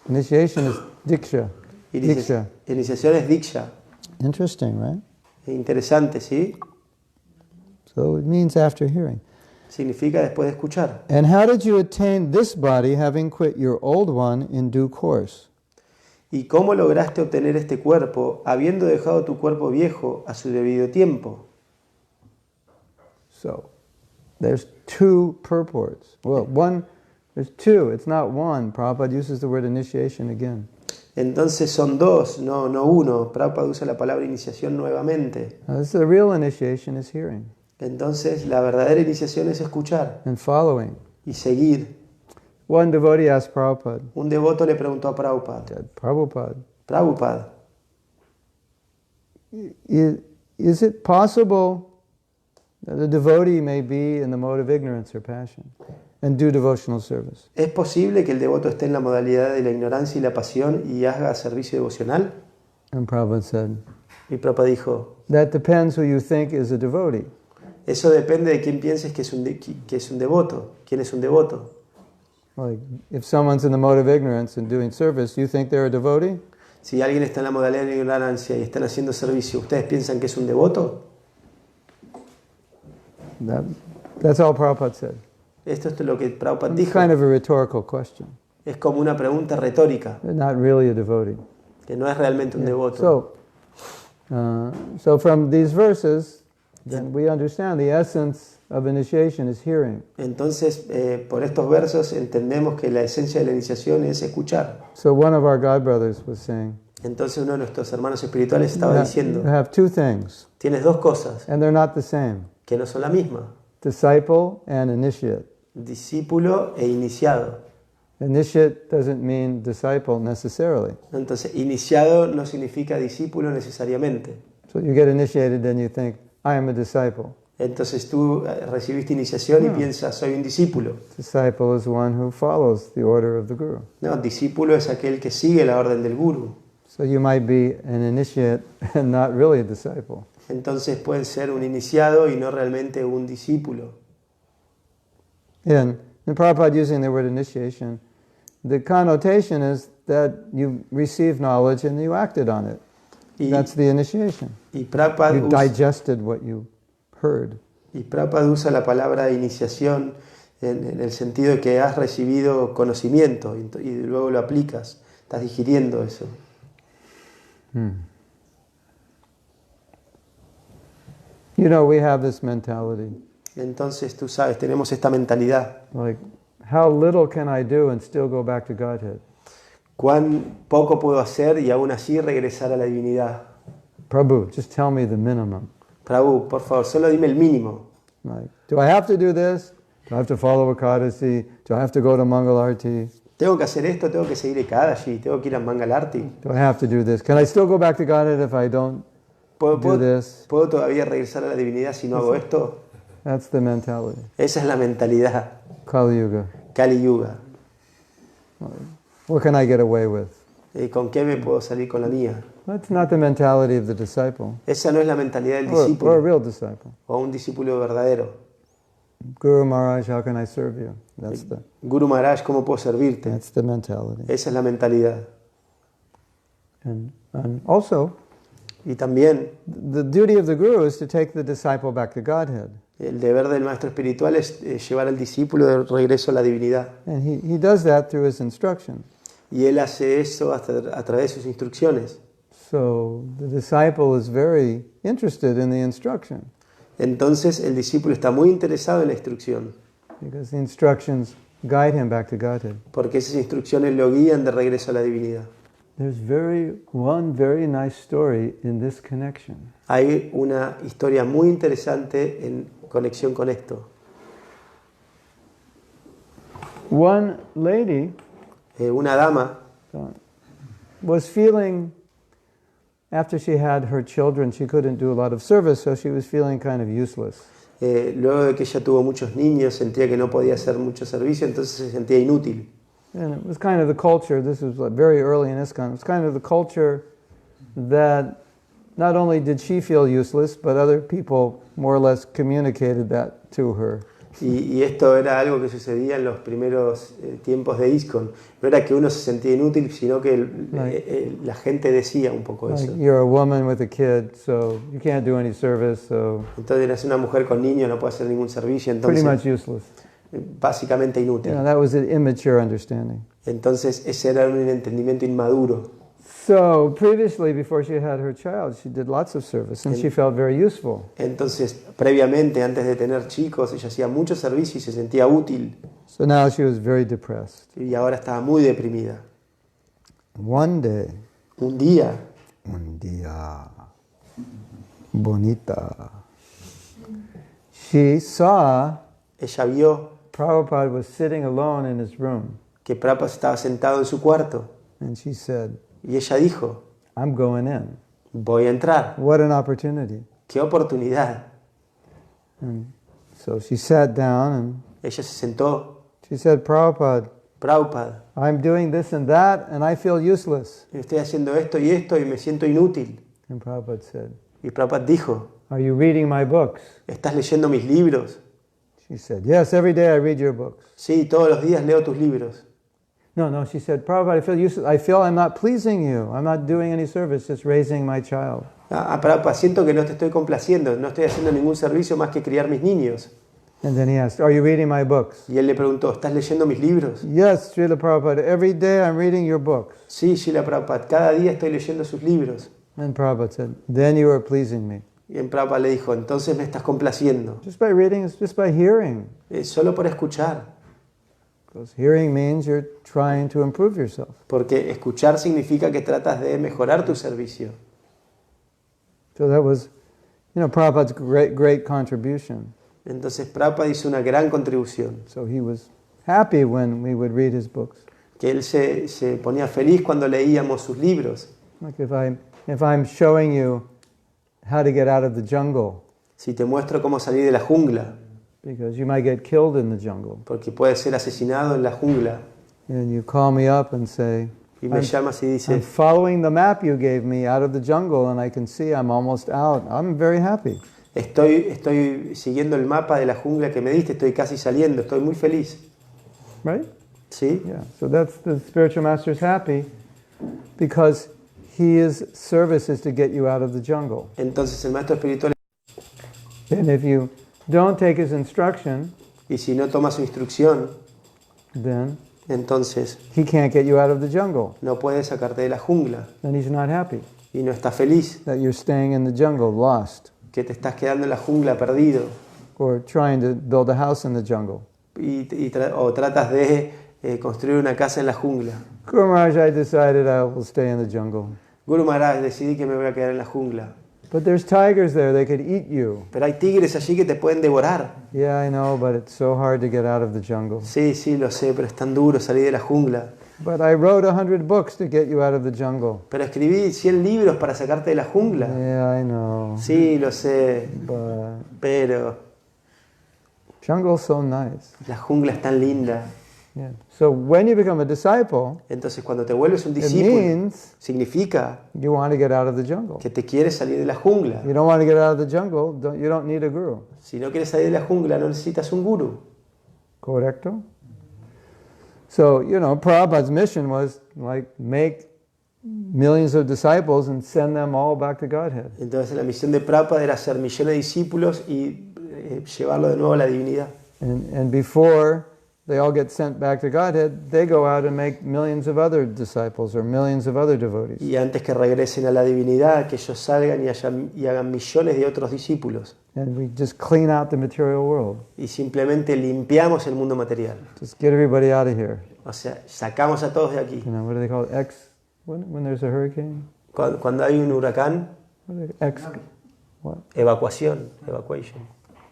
Initiation is diksha. Diksha. Iniciación es diksha. Interesting, right? Interesante, ¿sí? So it means after hearing. Significa después de escuchar. And how did you attain this body, having quit your old one in due course? ¿Y cómo lograste obtener este cuerpo, habiendo dejado tu cuerpo viejo a su debido tiempo? So, there's two purports. Well, there's two, it's not one. Prabhupada uses the word initiation again. Entonces son dos, no uno. Prabhupada usa la palabra iniciación nuevamente. The real initiation is hearing. Entonces la verdadera iniciación es escuchar and following. y seguir. One devotee asked Prabhupada, Un devoto le preguntó a Prabhupada, Prabhupada, is it possible that a devotee may be in the mode of ignorance or passion and do devotional service? ¿es posible que el devoto esté en la modalidad de la ignorancia y la pasión y haga servicio devocional? And Prabhupada said, Y Prabhupada dijo, that depends who you think is a devotee. eso depende de quién pienses que es un devoto. ¿Quién es un devoto? Like, if someone's in the mode of ignorance and doing service, you think they're a devotee? Si alguien está en la modalidad de ignorancia y están haciendo servicio, ¿ustedes piensan que es un devoto? That's all Prabhupada said. Esto es lo que Prabhupada It's dijo. kind of a rhetorical question. Es como una pregunta retórica, They're not really a devotee. que no es realmente un devoto. So from these verses, then we understand the essence of initiation is hearing. Entonces, por estos versos entendemos que la esencia de la iniciación es escuchar. So one of our God brothers was saying, Entonces uno de nuestros hermanos espirituales estaba you diciendo, have two things, tienes dos cosas and they're not the same, que no son la misma, disciple and initiate. discípulo e iniciado. Initiate doesn't mean disciple necessarily. Entonces, iniciado no significa discípulo necesariamente. So you get initiated, then you think, I am a disciple. Entonces tú recibiste iniciación y piensas, soy un discípulo. Disciple is one who follows the order of the Guru. No, discípulo es aquel que sigue la orden del Guru. So you might be an initiate and not really a disciple. Entonces puedes ser un iniciado y no realmente un discípulo. In Prabhupada using the word initiation, the connotation is that you received knowledge and you acted on it. That's the initiation. Y Prabhupada You digested what you heard. usa la palabra iniciación en el sentido de que has recibido conocimiento y luego lo aplicas, estás digiriendo eso. You know, we have this mentality. Entonces tú sabes, tenemos esta mentalidad. Like, how little can I do and still go back to Godhead? Cuán poco puedo hacer y aún así regresar a la divinidad. Prabhu, just tell me the minimum. Prabhu, por favor, solo dime el mínimo. Like, do I have to do this? Do I have to follow Ekadasi? Do I have to go to Mangalarti? Tengo que hacer esto, tengo que seguir Ekadashi, tengo que ir a Mangalarti. Do I have to do this? Can I still go back to Godhead if I don't do this? ¿Puedo todavía regresar a la divinidad si no hago esto? That's the mentality. Esa es la mentalidad. Kali Yuga. Kali Yuga. What can I get away with? ¿Con qué me puedo salir con la mía? That's not the mentality of the disciple. Esa no es la mentalidad del Or a discípulo real disciple. o un discípulo verdadero. Guru Maharaj, how can I serve you? Guru Maharaj, ¿cómo puedo servirte? That's the mentality. Esa es la mentalidad. And also, Y también the duty of the Guru is to take the disciple back to Godhead. el deber del maestro espiritual es llevar al discípulo de regreso a la divinidad. And he does that through his instruction. Y él hace eso a través de sus instrucciones. So the disciple is very interested in the instruction Entonces el discípulo está muy interesado en la instrucción, because the instructions guide him back to Godhead. porque esas instrucciones lo guían de regreso a la divinidad. There's one very nice story in this connection. Hay una historia muy interesante en conexión con esto. One lady Una dama was feeling, after she had her children, she couldn't do a lot of service, so she was feeling kind of useless. luego de que ella tuvo muchos niños, sentía que no podía hacer mucho servicio, entonces se sentía inútil. And it was kind of the culture, this was very early in ISKCON, it was kind of the culture that not only did she feel useless, but other people more or less communicated that to her. Y esto era algo que sucedía en los primeros tiempos de ISKCON. No era que uno se sentía inútil, sino que la gente decía un poco eso. Like, you're a woman with a kid, so you can't do any service, so Entonces eres una mujer con niños, no puede hacer ningún servicio, pretty much entonces useless. básicamente inútil. That was an immature understanding. Entonces ese era un entendimiento inmaduro. So previously, before she had her child, she did lots of service and she felt very useful. Entonces, previamente, antes de tener chicos, ella hacía mucho servicio y se sentía útil. So now she was very depressed. Y ahora estaba muy deprimida. One day, Un día, bonita, she saw ella vio Prabhupada was sitting alone in his room, que Prabhupada estaba sentado en su cuarto. and she said, Y ella dijo, I'm going in. voy a entrar. What an opportunity. ¡Qué oportunidad! And so she sat down and Ella se sentó. she said, Prabhupada, Prabhupada, I'm doing this and that and I feel useless. estoy haciendo esto y me siento inútil. And Prabhupada said, Y Prabhupada dijo, are you reading my books? ¿estás leyendo mis libros? She said, yes, every day I read your books. Sí, todos los días leo tus libros. No, she said, Prabhupada, I feel useless. I feel I'm not pleasing you. I'm not doing any service, just raising my child. Prabhupada, siento que no te estoy complaciendo, no estoy haciendo ningún servicio más que criar mis niños. And then he asked, are you reading my books? Y él le preguntó, ¿estás leyendo mis libros? Yes, Srila Prabhupada, every day I'm reading your books. Sí, Srila Prabhupada, cada día estoy leyendo sus libros. And Prabhupada said, then you are pleasing me. Y en Prabhupada le dijo, entonces me estás complaciendo. Just by reading, it's just by hearing. Es solo por escuchar. Because hearing means you're trying to improve yourself. Porque escuchar significa que tratas de mejorar tu servicio. So that was, Prabhupada's great contribution. Entonces Prabhupada hizo una gran contribución. So he was happy when we would read his books. Que él se ponía feliz cuando leíamos sus libros. Like if I'm showing you how to get out of the jungle, Si te muestro cómo salir de la jungla, because you might get killed in the jungle, porque puedes ser asesinado en la jungla, and you call me up and say, y me llamas y I'm dices, following the map you gave me out of the jungle and I can see I'm almost out. I'm very happy. estoy siguiendo el mapa de la jungla que me diste, estoy casi saliendo, estoy muy feliz. Right? ¿Sí? Yeah. So that's the spiritual master's happy because his service is to get you out of the jungle. Entonces el maestro espiritual, And if you don't take his instruction, y si no tomas su instrucción, then entonces he can't get you out of the jungle. no puede sacarte de la jungla Then he's not happy y no estás feliz, that you're staying in the jungle, lost, que te estás quedando en la jungla perdido or trying to build a house in the jungle. o tratas de construir una casa en la jungla. Guru Maharaj, I decided I will stay in the jungle. Guru Maharaj, decidí que me voy a quedar en la jungla. But there's tigers there, they could eat you. Pero hay tigres allí que te pueden devorar. Yeah, I know, but it's so hard to get out of the jungle. Sí, lo sé, pero es tan duro salir de la jungla. But I wrote 100 books to get you out of the jungle. Pero escribí 100 libros para sacarte de la jungla. Yeah, I know. Sí, lo sé, But pero jungle's so nice. la jungla es tan linda. Yeah. So when you become a disciple, Entonces cuando te vuelves un it discípulo, means significa you want to get out of the jungle. que te quieres salir de la jungla. You don't want to get out of the jungle, you don't need a guru. Si no quieres salir de la jungla, no necesitas un gurú. Correcto? So, Prabhupada's mission was like make millions of disciples and send them all back to Godhead. Entonces la misión de Prabhupada era hacer millones de discípulos y llevarlo de nuevo a la divinidad. And before they all get sent back to Godhead, they go out and make millions of other disciples or millions of other devotees. Y antes que regresen a la divinidad, que ellos salgan y hagan millones de otros discípulos. And we just clean out the material world. Y simplemente limpiamos el mundo material. Just get everybody out of here. O sea, sacamos a todos de aquí. What do they call it? When there's a hurricane? Cuando hay un huracán, What? evacuation.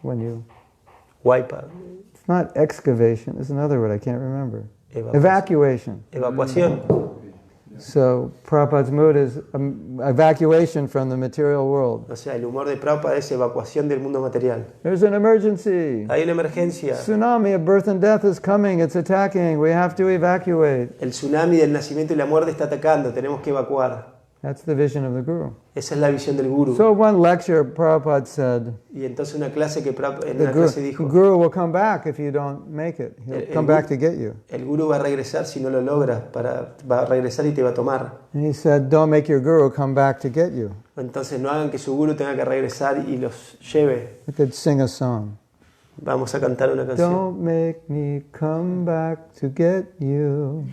When you... Wipe out. It's not excavation, it's another word, I can't remember. Evacuation. Evacuación. So Prabhupada's mood is evacuation from the material world. O sea, el humor de Prabhupada es evacuación del mundo material. There's an emergency. Hay una emergencia. Tsunami of birth and death is coming, it's attacking, we have to evacuate. El tsunami del nacimiento y la muerte está atacando, tenemos que evacuar. That's the vision of the Guru. Esa es la visión del Guru. So one lecture, Prabhupada said, Y entonces una clase que en the una clase dijo, Guru will come back if you don't make it. He'll come back to get you. el Guru va a regresar si no lo logras, va a regresar y te va a tomar. And he said, don't make your Guru come back to get you. Entonces no hagan que su Guru tenga que regresar y los lleve. We could sing a song. Vamos a cantar una canción. Don't make me come back to get you.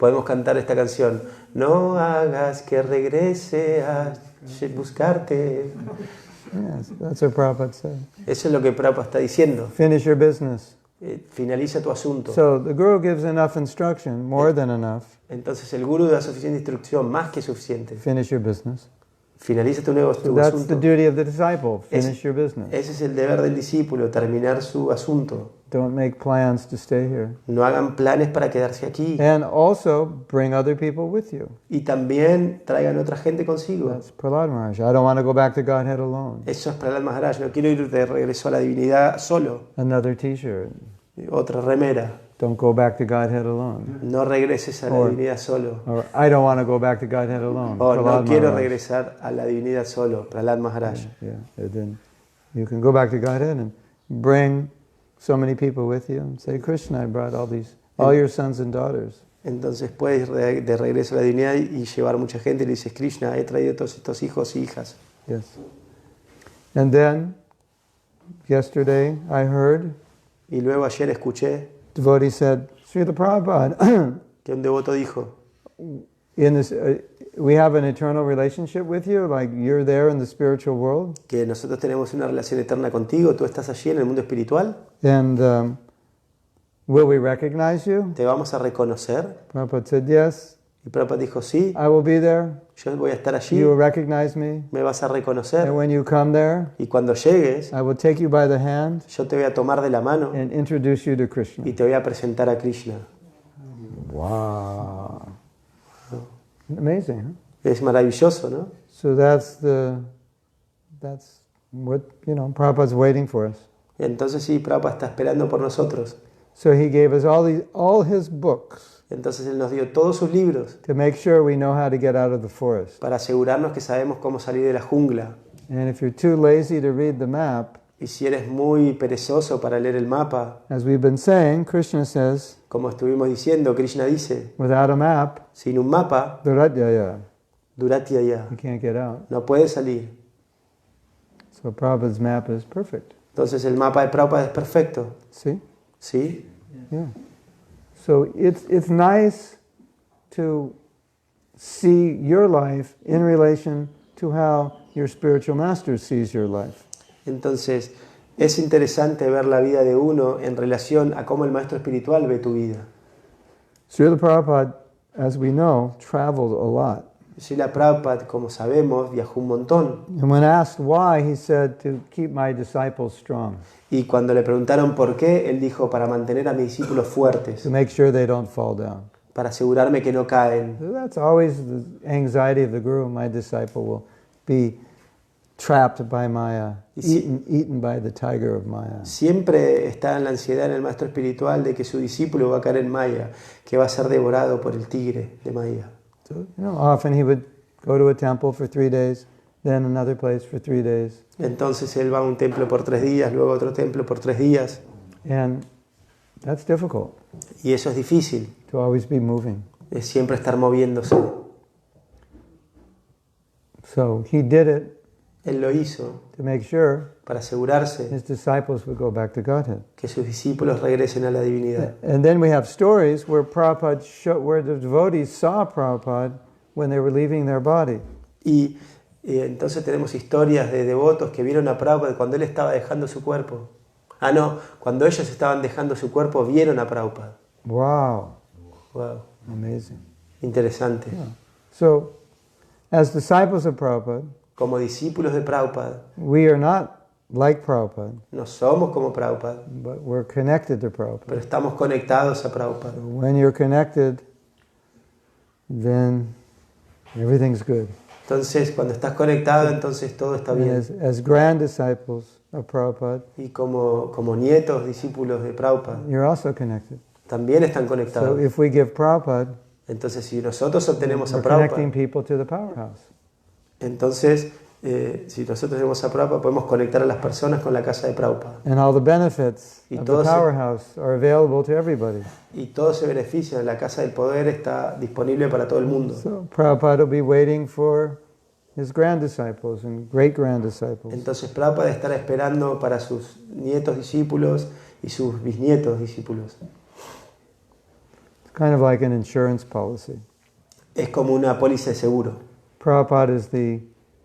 Podemos cantar esta canción. No hagas que regrese a buscarte. Yes, that's what Prabhupada said. Eso es lo que Prabhupada está diciendo. Finish your business. Finaliza tu asunto. So the Guru gives enough instruction, more than enough. Entonces el Guru da suficiente instrucción, más que suficiente. Finish your business. Finaliza tu So that's asunto. the duty of the disciple. Finish your business. Ese es el deber del discípulo, terminar su asunto. Don't make plans to stay here. No hagan planes para quedarse aquí. And also bring other people with you. Y también traigan otra gente consigo. That's Prahlad Maharaj. I don't want to go back to Godhead alone. Eso es Prahlad Maharaj. No quiero ir de regreso a la divinidad solo. Another t-shirt. Otra remera. Don't go back to Godhead alone. No regreses a la divinidad solo. Or I don't want to go back to Godhead alone. O no Prahlad quiero Maharaj. regresar a la divinidad solo. Prahlad Maharaj. Yeah. And then you can go back to Godhead and bring so many people with you and say, Krishna, I brought all your sons and daughters. Entonces puedes ir de regreso a la divinidad y llevar mucha gente y le dices, Krishna, he traído todos estos hijos y hijas. Yes. And then, yesterday I heard, Y luego ayer escuché devotee said, Srila Prabhupada, que un devoto dijo, in this, we have an eternal relationship with you, like you're there in the spiritual world. que nosotros tenemos una relación eterna contigo, tú estás allí en el mundo espiritual, And will we recognize you? te vamos a reconocer. Prabhupada said, yes, Y Prabhupada dijo, sí, I will be there. yo voy a estar allí, You will recognize me. me vas a reconocer. And when you come there, Y cuando llegues, I will take you by the hand yo te voy a tomar de la mano and introduce you to Krishna. y te voy a presentar a Krishna. Wow. Amazing, huh? Es maravilloso, ¿no? So that's what, Prabhupada's waiting for us. Entonces sí, Prabhupada está esperando por nosotros. So he gave us all his books Entonces Él nos dio todos sus libros to make sure we know how to get out of the forest. para asegurarnos que sabemos cómo salir de la jungla. And if you're too lazy to read the map, Y si eres muy perezoso para leer el mapa, as we've been saying, Krishna says, como estuvimos diciendo, Krishna dice, without a map, sin un mapa, Duratyaya, Duratyaya, you can't get out. no puedes salir. So Prabhupada's map is perfect. Entonces el mapa de Prabhupada es perfecto. See? ¿Sí? Yeah. So it's nice to see your life in relation to how your spiritual master sees your life. Entonces es interesante ver la vida de uno en relación a cómo el maestro espiritual ve tu vida. Srila Prabhupada, as we know, traveled a lot. Srila Prabhupada, como sabemos, viajó un montón. And when asked why, he said, to keep my disciples strong, Y cuando le preguntaron por qué, él dijo, para mantener a mis discípulos fuertes, to make sure they don't fall down. para asegurarme que no caen. So that's always the anxiety of the Guru. My disciple will be trapped by Maya, eaten by the tiger of Maya. Siempre está en la ansiedad en el maestro espiritual de que su discípulo va a caer en Maya, que va a ser devorado por el tigre de Maya. So, often he would go to a temple for 3 days, then another place for 3 days. Entonces él va a un templo por 3 días, luego a otro templo por 3 días. And that's difficult, Y eso es difícil, to always be moving. es siempre estar moviéndose. So he did it Él lo hizo to make sure para asegurarse his disciples would go back to Godhead. que sus discípulos regresen a la divinidad. And then we have stories where where the devotees saw Prabhupada when they were leaving their body. Y entonces tenemos historias de devotos que vieron a Prabhupada cuando él estaba dejando su cuerpo. Ah, no, cuando ellos estaban dejando su cuerpo, vieron a Prabhupada. Wow, Wow, amazing. interesante. Yeah. So, as disciples of Prabhupada, Como discípulos de Prabhupada, we are not like Prabhupada, no somos como Prabhupada, but we're connected to Prabhupada. pero estamos conectados a Prabhupada. When you're connected, then everything's good. Entonces, cuando estás conectado, entonces todo está And bien. as grand disciples of Prabhupada, Y como nietos, discípulos de Prabhupada, you're also connected. también están So conectados. if we give Prabhupada, Entonces, si nosotros obtenemos a we're connecting Prabhupada, people to the powerhouse. entonces, si nosotros tenemos a Prabhupada, podemos conectar a las personas con la casa de Prabhupada. And all the benefits Y of the todos- powerhouse are available to everybody. Y todo ese beneficio, la casa del poder está disponible para todo el mundo. So Prabhupada will be waiting for his grand disciples and great grand disciples. Entonces Prabhupada estará esperando para sus nietos discípulos y sus bisnietos discípulos. It's kind of like an insurance policy. Es como una póliza de seguro. Prabhupada is the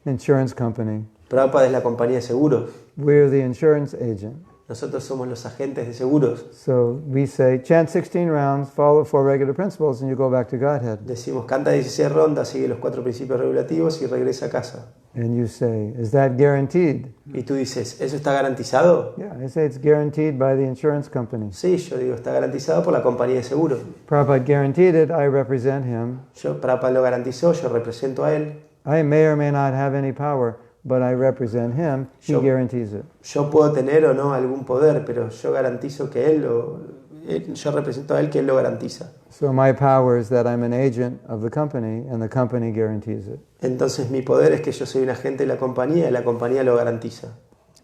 insurance company. Prabhupada es la compañía de seguros. We're the insurance agent. Nosotros somos los agentes de seguros. So we say, chant 16 rounds, follow 4 regular principles, and you go back to Godhead. Decimos, canta 16 rondas, sigue los 4 principios regulativos y regresa a casa. And you say, is that guaranteed? Y tú dices, ¿eso está garantizado? Yeah, I say it's guaranteed by the insurance company. Sí, yo digo, está garantizado por la compañía de seguros. Prabhupada guaranteed it, I represent him. Prabhupada lo garantizó, yo represento a él. I may or may not have any power, but I represent him, he guarantees it. Yo puedo tener o no algún poder, pero yo garantizo que yo represento a él, que él lo garantiza. So my power is that I'm an agent of the company, and the company guarantees it. Entonces mi poder es que yo soy un agente de la compañía y la compañía lo garantiza.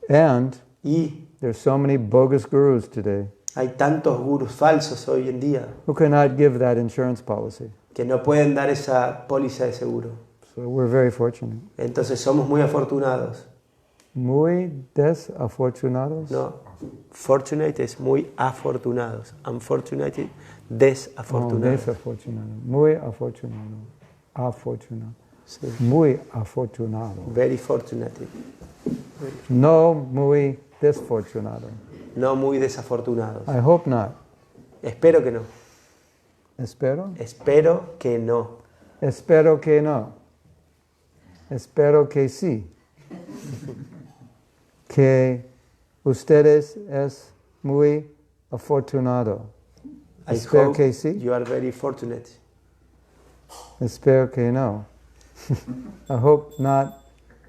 And Y there's so many bogus gurus today hay tantos gurús falsos hoy en día who cannot give that insurance policy. que no pueden dar esa póliza de seguro. So we're very fortunate. Entonces somos muy afortunados. Muy desafortunados. No, fortunate es muy afortunados. Unfortunate, Oh, desafortunados. desafortunado. Muy afortunado. Afortunado. Sí. Muy afortunado. Very fortunate. No muy desfortunado. No muy desafortunados. I hope not. Espero que no. Espero. Espero que no. Espero que no. Espero que sí. Que ustedes es muy afortunado. I Espero hope que sí. you are very fortunate. Espero que no. I hope not.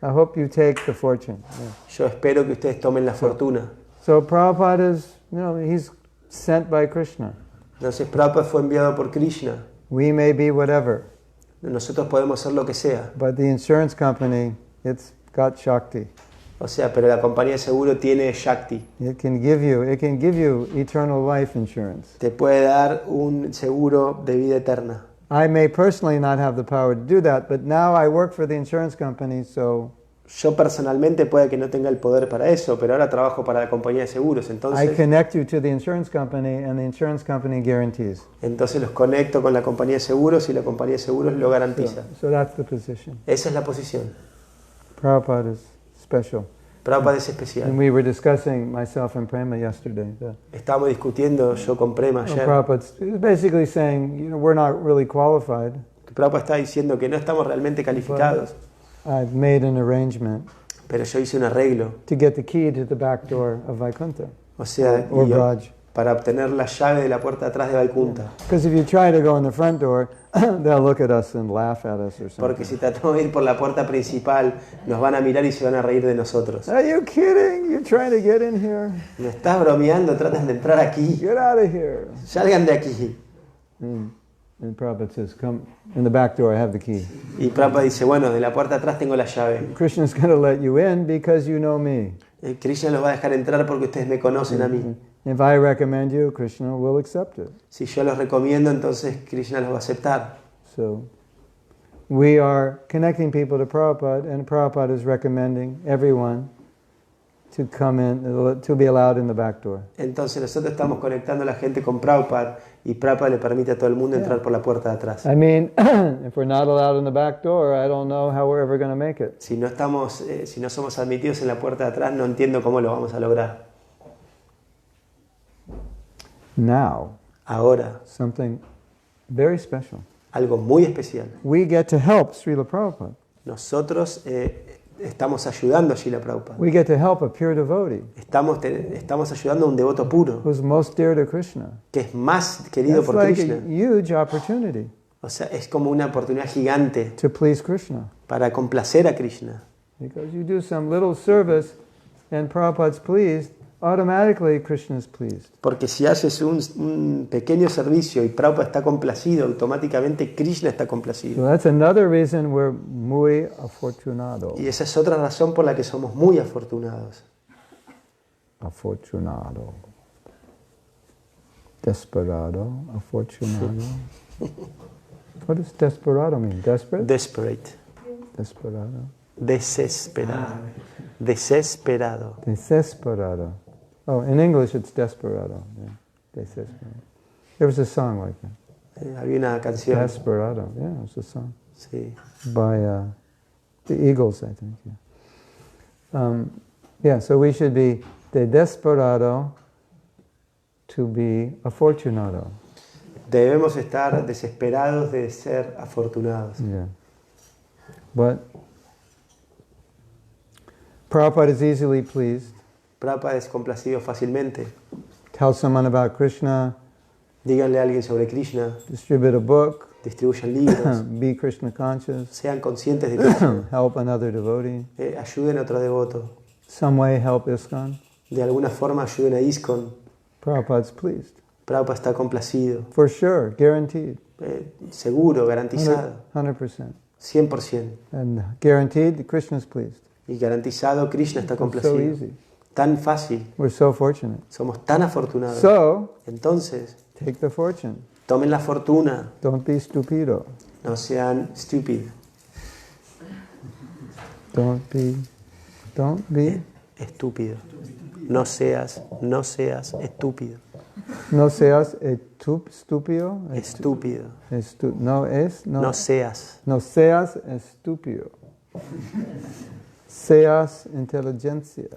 I hope you take the fortune. Yeah. Yo espero que ustedes tomen la fortuna. So Prabhupada is, he's sent by Krishna. Entonces Prabhupada fue enviado por Krishna. We may be whatever, Nosotros podemos ser lo que sea. but the insurance company, it's got Shakti. O sea, pero la compañía de seguro tiene Shakti. It can give you eternal life insurance. Te puede dar un seguro de vida eterna. I may personally not have the power to do that, but now I work for the insurance company, so Yo personalmente puede que no tenga el poder para eso, pero ahora trabajo para la compañía de seguros. I Entonces connect you to the insurance company, and the insurance company guarantees. los conecto con la compañía de seguros y la compañía de seguros lo garantiza. So that's the position. Esa es la posición. Prabhupada is special. Prabhupada es And especial. we were discussing, myself and Prema yesterday, Estábamos discutiendo yo con Prema ayer. Prabhupada's basically saying, we're not really qualified. Que Prabhupada está diciendo que no estamos realmente calificados, I've made an arrangement pero yo hice un arreglo. to get the key to the back door of Vaikuntha, O sea, or Braj. para obtener la llave de la puerta de atrás de Vaikunta. Because if you try to go in the front door, they'll look at us and laugh at us or Porque something. si tratamos de ir por la puerta principal, nos van a mirar y se van a reír de nosotros. Are you kidding? You're trying to get in here? ¿Me estás bromeando? Tratan de entrar aquí. Get out of here. Salgan de aquí. And Prabhupada says, come, in the back door I have the key. Y Prabhupada dice, bueno, de la puerta de atrás tengo la llave. Krishna's going to let you in because you know me. Krishna los va a dejar entrar porque ustedes me conocen a mí. If I recommend you, Krishna will accept it. Si yo los recomiendo, entonces Krishna los va a aceptar. So we are connecting people to Prabhupada, and Prabhupada is recommending everyone to come in, to be allowed in the back door. Entonces nosotros estamos conectando a la gente con Prabhupada y Prabhupada le permite a todo el mundo entrar por la puerta de atrás. I mean, if we're not allowed in the back door, I don't know how we're ever going to make it. Si no somos admitidos en la puerta de atrás, no entiendo cómo lo vamos a lograr. Now, Ahora, something very special. algo muy especial. We get to help Srila Prabhupada. Nosotros estamos ayudando a Srila Prabhupada. We get to help a pure devotee Estamos ayudando a un devoto puro, who's most dear to Krishna. que es más querido That's por like Krishna. a huge opportunity O sea, es como una oportunidad gigante to please Krishna. para complacer a Krishna. Because you do some little service and Prabhupada's pleased, automatically Krishna is pleased. Porque si haces un pequeño servicio y Prabhupada está complacido, automáticamente Krishna está So complacido. that's another reason we're muy afortunado. Y esa es otra razón por la que somos muy afortunados. Afortunado. Desperado. Afortunado. What does desperado mean? Desperate? Desperate. Desperado. Desesperado. Desesperado. Desesperado. Oh, in English it's desperado. Yeah. Desesperado. There was a song like that. Había una canción. Desperado, yeah, it's a song. Sí. By the Eagles, I think. Yeah. So we should be de desperado to be afortunado. Debemos estar desesperados de ser afortunados. Yeah. But Prabhupada is easily pleased. Prabhupada es complacido fácilmente. Tell someone about Krishna. Díganle a alguien sobre Krishna. Distribute a book. Distribuyan libros. Be Krishna conscious. Sean conscientes de Krishna. Help another devotee. Ayuden a otro devoto. Some way help ISKCON. De alguna forma ayuden a ISKCON. Prabhupada's pleased. Prabhupada está complacido. For sure, guaranteed. Seguro, garantizado. 100%. 100%. And guaranteed, Krishna's pleased. Y garantizado, Krishna está complacido. So easy. Tan fácil. We're so fortunate. Somos tan afortunados. So, entonces, take the fortune. Tomen la fortuna. Don't be stupido. No sean stupid. Don't be estúpido. No seas estúpido. No seas estúpido. Estúpido. No seas. No seas estúpido. Seas inteligencia.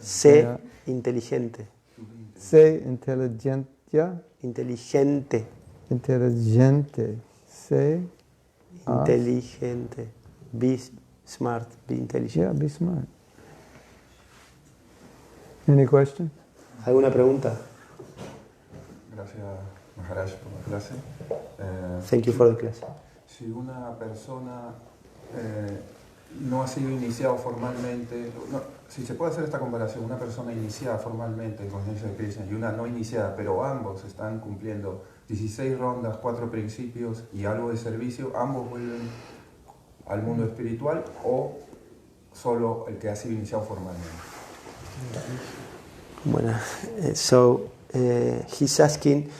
Sé inteligente. Sé inteligencia. Inteligente. Inteligente. Sé inteligente. Be smart. Be intelligent. Yeah, be smart. Any question? ¿Alguna pregunta? Gracias, Maharaj, por la clase. Thank you for the class. Si una persona no ha sido iniciado formalmente, si se puede hacer esta comparación, una persona iniciada formalmente en conciencia de Krishna y una no iniciada, pero ambos están cumpliendo 16 rondas, 4 principios y algo de servicio, ¿ambos vuelven al mundo espiritual o solo el que ha sido iniciado formalmente? Bueno, he's asking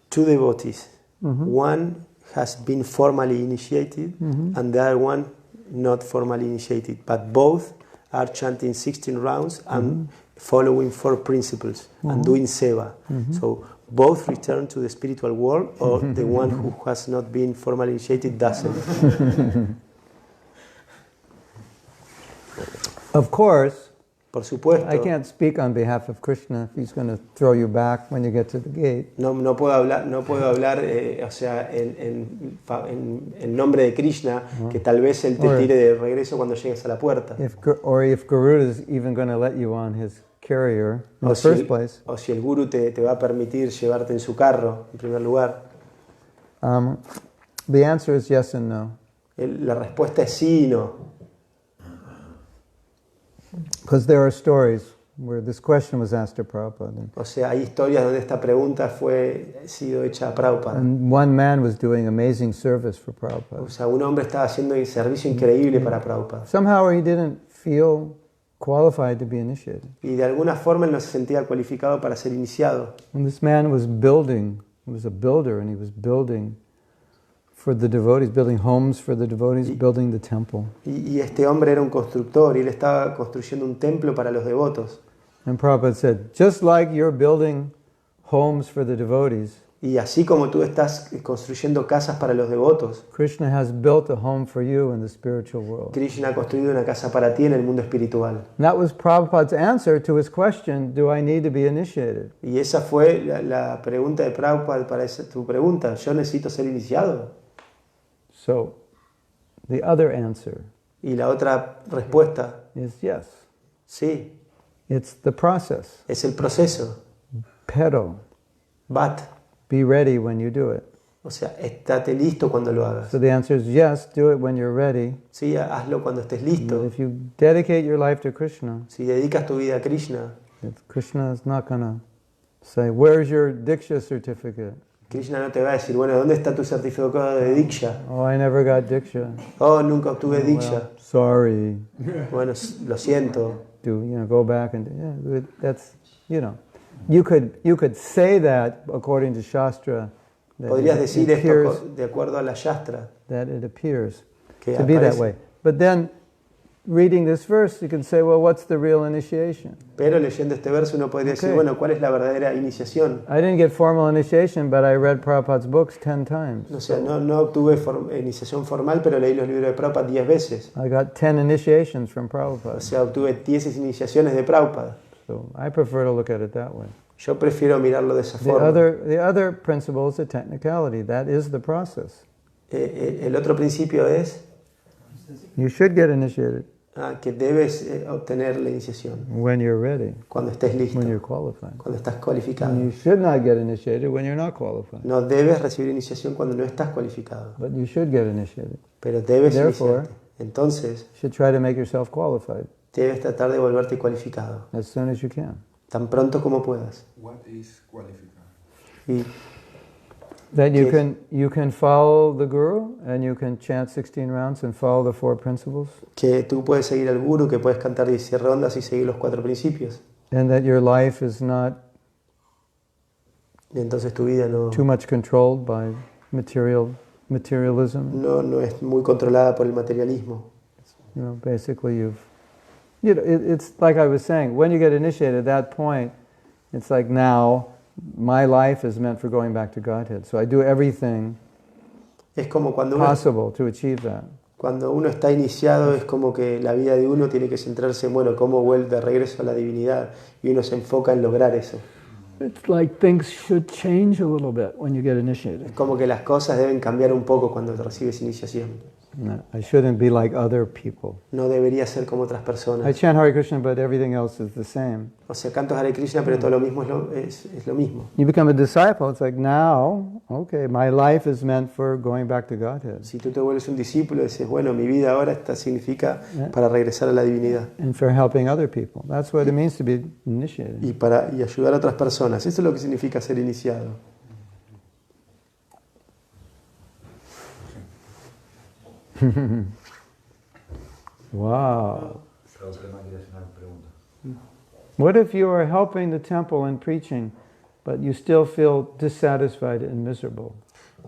two devotees. One has been formally initiated and the other one not formally initiated, but both are chanting 16 rounds and following 4 principles and doing Seva. So both return to the spiritual world, or the one who has not been formally initiated doesn't. Of course, por supuesto. I can't speak on behalf of Krishna if he's going to throw you back when you get to the gate. No puedo hablar, o sea, en nombre de Krishna, que tal vez él te tire de regreso cuando llegues a la puerta. If Garuda is even going to let you on his carrier in the first place. O si el Guru te va a permitir llevarte en su carro, en primer lugar. The answer is yes and no. La respuesta es sí y no. Because there are stories where this question was asked to Prabhupada. O sea, hay historias donde esta pregunta sido hecha a Prabhupada. And one man was doing amazing service for Prabhupada. O sea, un hombre estaba haciendo un servicio increíble para Prabhupada. Somehow he didn't feel qualified to be initiated. Y de alguna forma él no se sentía cualificado para ser iniciado. And this man was building, he was a builder, and he was building for the devotees, building homes for the devotees, building the temple. Y este hombre era un constructor y él estaba construyendo un templo para los devotos. And Prabhupada said, just like you're building homes for the devotees, y así como tú estás construyendo casas para los devotos, Krishna has built a home for you in the spiritual world. Krishna ha construido una casa para ti en el mundo espiritual. And that was Prabhupada's answer to his question, do I need to be initiated? Y esa fue la pregunta de Prabhupada para tu pregunta, ¿yo necesito ser iniciado? So, the other answer y la otra respuesta is yes. Sí. It's the process. Es el proceso. Pero. But. Be ready when you do it. O sea, estate listo cuando lo hagas. So the answer is yes, do it when you're ready. Sí, hazlo cuando estés listo. If you dedicate your life to Krishna, si dedicas tu vida a Krishna, Krishna is not going to say, where's your Diksha certificate? Krishna no te va a decir, bueno, ¿dónde está tu certificado de Diksha? Oh, I never got Diksha. Oh, nunca obtuve Diksha. Well, sorry. Bueno, lo siento. Go back and that's, you could say that according to Shastra. Podrías decir esto de acuerdo a la Shastra. That it appears que to be that way. But then reading this verse, you can say, well, what's the real initiation? Pero leyendo este verso uno podría decir, Okay. bueno, ¿cuál es la verdadera iniciación? I didn't get formal initiation, but I read Prabhupada's books 10 times. O sea, no obtuve iniciación formal, pero leí los libros de Prabhupada 10 veces. I got 10 initiations from O Prabhupada. sea, obtuve 10 iniciaciones de Prabhupada. So I prefer to look at it that way. Yo prefiero mirarlo de esa The forma. other principle is the technicality. That is the process. El otro principio es You should get initiated que debes obtener la iniciación when you're ready, cuando estés listo, when you're qualified. cuando estás cualificado. And you should not get initiated when you're not qualified. No debes recibir iniciación cuando no estás cualificado, But you should get initiated. pero debes Therefore, iniciarte. Entonces, You should try to make yourself qualified debes tratar de volverte cualificado, as soon as you can. tan pronto como puedas. What is qualificar? Y That you Yes. you can follow the Guru and you can chant 16 rounds and follow the 4 principles, que tú puedes seguir al guru, que puedes cantar 16 rondas y seguir los 4 principios. and that your life is not Y entonces tu vida too much controlled by materialism. no es muy controlada por el materialismo. You know, basically it's like I was saying, when you get initiated at that point, it's like now my life is meant for going back to Godhead. So I do everything Es como cuando uno, possible to achieve that. cuando uno está iniciado, es como que la vida de uno tiene que centrarse en, bueno, cómo vuelve de regreso a la divinidad. Y uno se enfoca en lograr eso. It's like things should change a little bit when you get initiated. Es como que las cosas deben cambiar un poco cuando recibes iniciación. No, I shouldn't be like other people. No debería ser como otras I personas. chant Hare Krishna, but everything else is the same. O sea, canto Hare Krishna, pero todo lo mismo es lo mismo. You become a disciple, it's like now, okay, my life is meant for going back to Godhead Si tú te vuelves un discípulo, dices, bueno, mi vida ahora significa para regresar a la divinidad and for helping other people. That's what it means to be initiated. y ayudar a otras personas. Eso es lo que significa ser iniciado. Wow. What if you are helping the temple and preaching, but you still feel dissatisfied and miserable?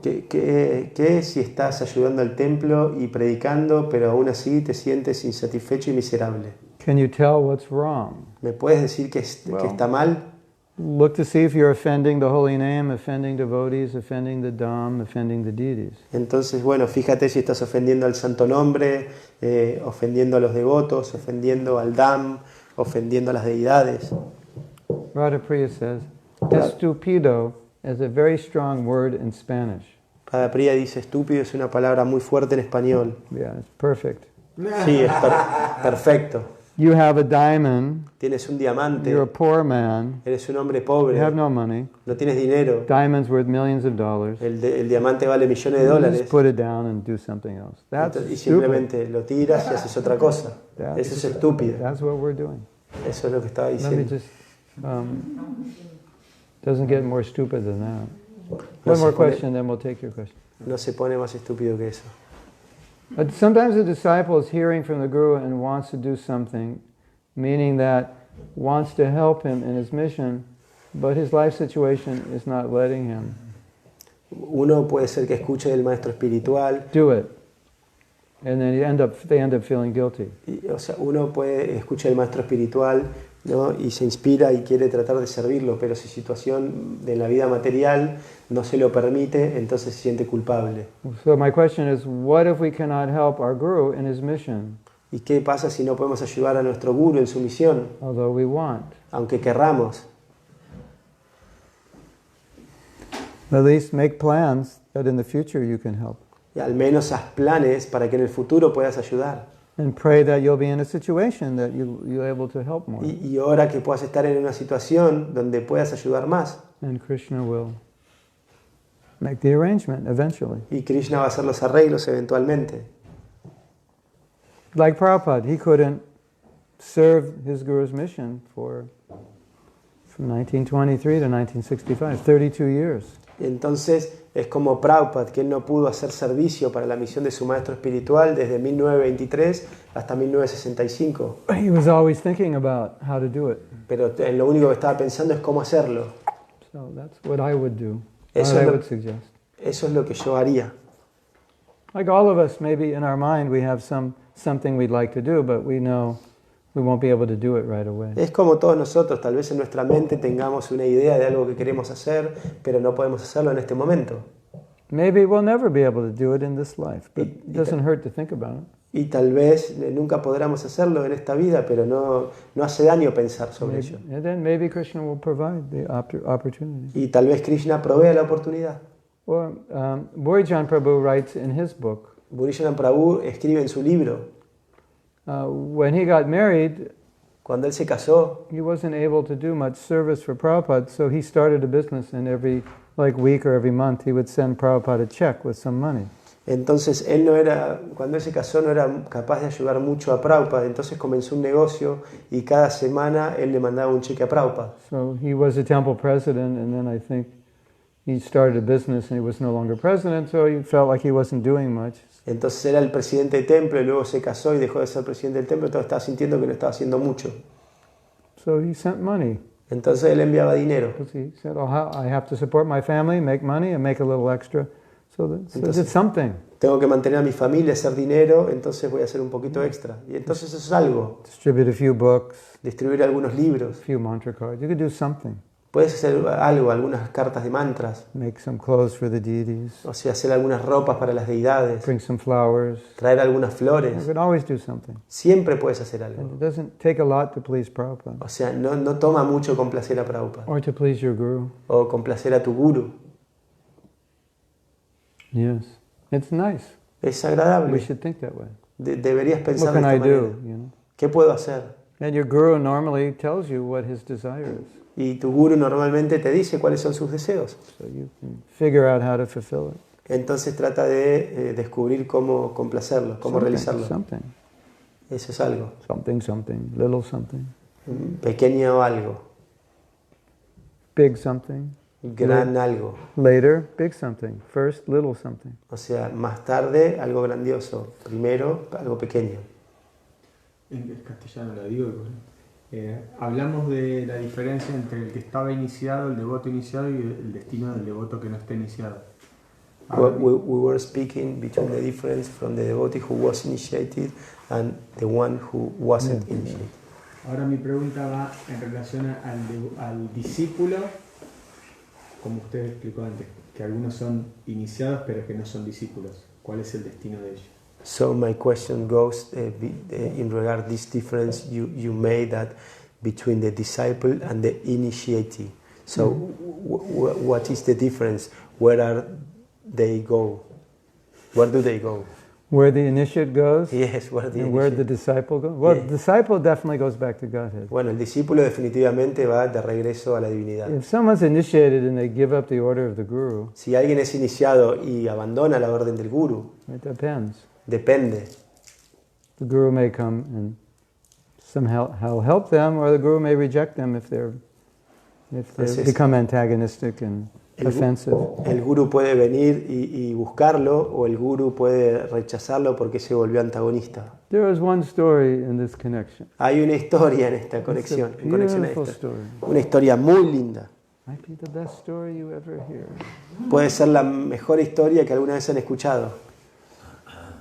¿Qué si estás ayudando al templo y predicando, pero aún así te sientes insatisfecho y miserable? Can you tell what's wrong? ¿Me puedes decir que está mal? Look to see if you're offending the holy name, offending devotees, offending the Dham, offending the deities. Entonces, bueno, fíjate si estás ofendiendo al santo nombre, ofendiendo a los devotos, ofendiendo al Dham, ofendiendo a las deidades. Radha Priya says, estupido is a very strong word in Spanish. Padre Priya dice, estúpido es una palabra muy fuerte en español. Yeah, it's perfect. Sí, es perfecto. You have a diamond, Tienes un diamante, you're a poor man, eres un hombre you pobre, have no money, no tienes dinero, diamond's worth millions of dollars. el diamante vale millones de You dólares. just put it down and do something else. That's Y stupid. simplemente lo tiras y haces otra cosa. Eso es estúpido. That's what we're doing. Eso es lo que estaba Let me diciendo. just, doesn't get more stupid than that. No One se more pone- question, then we'll take your question. No se pone más estúpido que eso. But sometimes a disciple is hearing from the Guru and wants to do something, meaning that wants to help him in his mission, but his life situation is not letting him Uno puede ser que escuche del maestro espiritual, do it. And then they end up feeling guilty. o sea, uno puede escuchar el maestro espiritual, ¿no? Y se inspira y quiere tratar de servirlo, pero si situación de la vida material no se lo permite, entonces se siente culpable. So my question is, what if we cannot help our Guru in his mission, ¿Y qué pasa si no podemos ayudar a nuestro guru en su misión, although we want? aunque querramos? At least make plans that in the future you can help. Y al menos haz planes para que en el futuro puedas ayudar. And pray that you'll be in a situation that you're able to help more. Y ora que puedas estar en una situación donde puedas ayudar más. And Krishna will make the arrangement eventually. Y Krishna va a hacer los arreglos eventualmente. Like Prabhupada, he couldn't serve his Guru's mission from 1923 to 1965, 32 years. Entonces es como Prabhupada, que él no pudo hacer servicio para la misión de su maestro espiritual desde 1923 hasta 1965. He was always thinking about how to do it. Pero lo único que estaba pensando es cómo hacerlo. So that's what I would do. Eso What es I lo- would suggest. Eso es lo que yo haría. Like all of us, maybe in our mind we have something we'd like to do, but we know we won't be able to do it right away. Es como todos nosotros, tal vez en nuestra mente tengamos una idea de algo que queremos hacer, pero no podemos hacerlo en este momento. Maybe we'll never be able to do it in this life, but it doesn't hurt to think about it. Y tal vez nunca podremos hacerlo en esta vida, pero no hace daño pensar sobre ello. And then maybe Krishna will provide the opportunity. Y tal vez Krishna provea la oportunidad. Or Bhurijan Prabhu writes in his book, Brahmā Prabhu escribe en su libro, when he got married, cuando él se casó, he wasn't able to do much service for Prabhupada, so he started a business, and every week or every month he would send Prabhupada a check with some money. entonces cuando él se casó no era capaz de ayudar mucho a Prabhupada, entonces comenzó un negocio y cada semana él le mandaba un cheque a Prabhupada. So he was a temple president, and then I think he started a business and he was no longer president, so he felt like he wasn't doing much. Entonces era el presidente del templo y luego se casó y dejó de ser presidente del templo, entonces estaba sintiendo que no estaba haciendo mucho. So he sent money. Entonces él enviaba dinero. Because he said, I have to support my family, make money, and make a little extra. So did something. Tengo que mantener a mi familia, hacer dinero, entonces voy a hacer un poquito extra. Y entonces eso es algo. Distribute a few books, Distribuir algunos libros. a few mantra cards. You could do something. Puedes hacer algo, algunas cartas de mantras. Make some clothes for the deities. O sea, hacer algunas ropas para las deidades. Bring some flowers. Traer algunas You flores. could always do something. Siempre puedes hacer And algo. it doesn't take a lot to please Prabhupada. O sea, no toma mucho complacer a Prabhupada. Or to please your guru. O complacer a tu guru. Yes. It's nice. Es We agradable. should think that way. Deberías What pensar de can esta I manera. do? You know? ¿Qué puedo hacer? And your guru normally tells you what his desire is. Y tu guru normalmente te dice cuáles son sus deseos. So you can figure out how to fulfill it. Entonces trata de descubrir cómo complacerlo, cómo realizarlo. Something. Eso es algo. Something. Little something. Pequeño algo. Big something. Gran algo. Later, big something. First, little something. O sea, más tarde algo grandioso. Primero algo pequeño. En castellano lo digo. Hablamos de la diferencia entre el que estaba iniciado, el devoto iniciado, y el destino del devoto que no está iniciado. We were speaking between the difference from the devotee who was initiated and the one who wasn't initiated. Ahora mi pregunta va en relación al discípulo, como usted explicó antes, que algunos son iniciados pero que no son discípulos. ¿Cuál es el destino de ellos? So my question goes in regard this difference you made that between the disciple and the initiatee. So what is the difference? Where are they go? Where do they go? Where the initiate goes, Yes, where the and where the initiate. disciple goes. Well, Yeah. the disciple definitely goes back to Godhead. Bueno, el discípulo definitivamente va de regreso a la divinidad. If someone's initiated and they give up the order of the guru, Si alguien es iniciado y abandona la orden del guru, it depends. depende. The guru may come and somehow help them, or the guru may reject them if they Entonces, become antagonistic and offensive. El guru puede venir y buscarlo, o el guru puede rechazarlo porque se volvió antagonista. There is one story in this connection. Hay una historia en esta It's conexión, a en conexión a beautiful esto. story. Una historia muy linda. Might be the best story you ever hear. Puede ser la mejor historia que alguna vez han escuchado.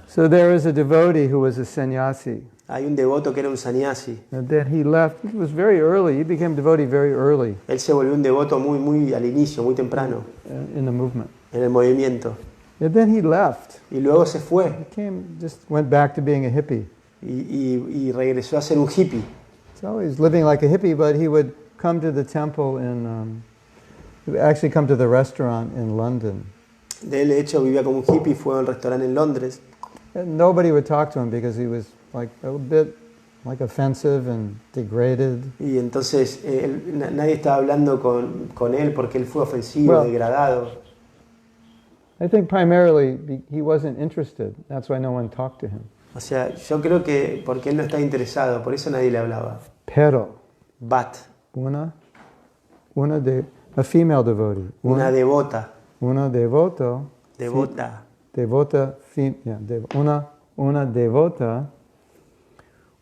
So there is a devotee who was a sannyasi. Hay un devoto que era un sannyasi. And then he left. It was very early. He became devotee very early Él se volvió un devoto muy al inicio, muy temprano, in the movement. en el movimiento. And then he left. Y luego se fue Just went back to being a hippie. y regresó a ser un hippie. So he's living like a hippie, but he would come to the temple he would actually come to the restaurant in London. De hecho, vivía como un hippie, fue a un restaurante en Londres. And nobody would talk to him because he was like a bit like offensive and degraded. Y entonces nadie estaba hablando con él porque él fue ofensivo, Well, degradado. I think primarily he wasn't interested. That's why no one talked to him. O sea, yo creo que porque él no estaba interesado, por eso nadie le hablaba. Pero But, a female devotee. una devota, Una devota, una devota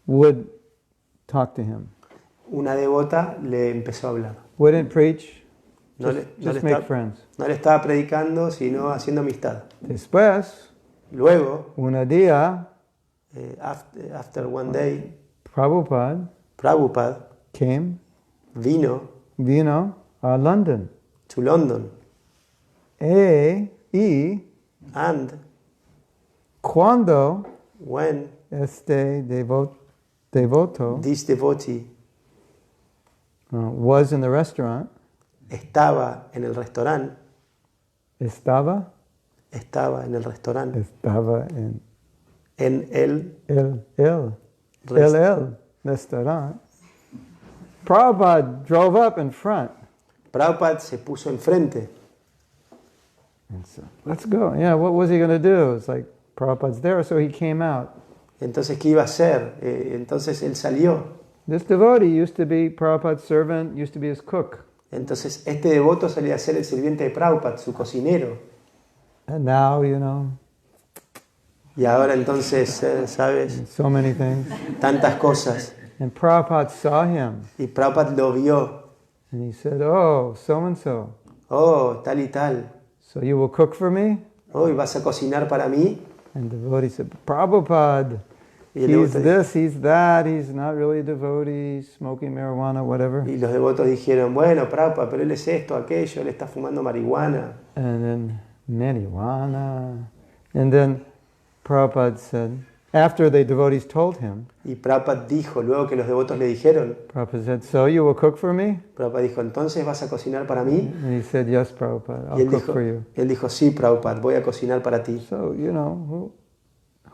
would talk to him. una devota le empezó a hablar. Wouldn't preach, No just le make estaba- friends. No le estaba predicando, sino haciendo amistad. Después, Luego, un día, after one day, Prabhupada Prabhupada vino a London. to London. Y And cuando when este devoto this devotee was in the restaurant, estaba en el restaurante, estaba en el restaurant. Prabhupada drove up in front. Prabhupada se puso enfrente. And so, let's go. Yeah, what was he going to do? It's like Prabhupada's there, so he came out. Entonces, ¿qué iba a hacer? Entonces él salió. This devotee used to be Prabhupada's servant, used to be his cook. Entonces este devoto salía a ser el sirviente de Prabhupada, su cocinero. And now, Y ahora entonces, ¿sabes? so many things. Tantas cosas. And Prabhupada saw him. Y Prabhupada lo vio. And he said, oh, so-and-so. Oh, tal y tal. So you will cook for me? Oh, ¿y vas a cocinar para mí? And the devotee said, Prabhupada, Y el he's devoto- this, he's that, he's not really a devotee, he's smoking marijuana, whatever. Y los devotos dijeron, bueno, Prabhupada, pero él es esto, aquello, él está fumando marihuana. And then marijuana. And then Prabhupada said, after the devotees told him, Y Prabhupada dijo, luego que los devotos le dijeron, Prabhupada said, so you will cook for me? Prabhupada dijo, entonces vas a cocinar para mí. And he said, yes, Prabhupada, Y I'll cook for you. él dijo, sí, Prabhupada, voy a cocinar para ti. So,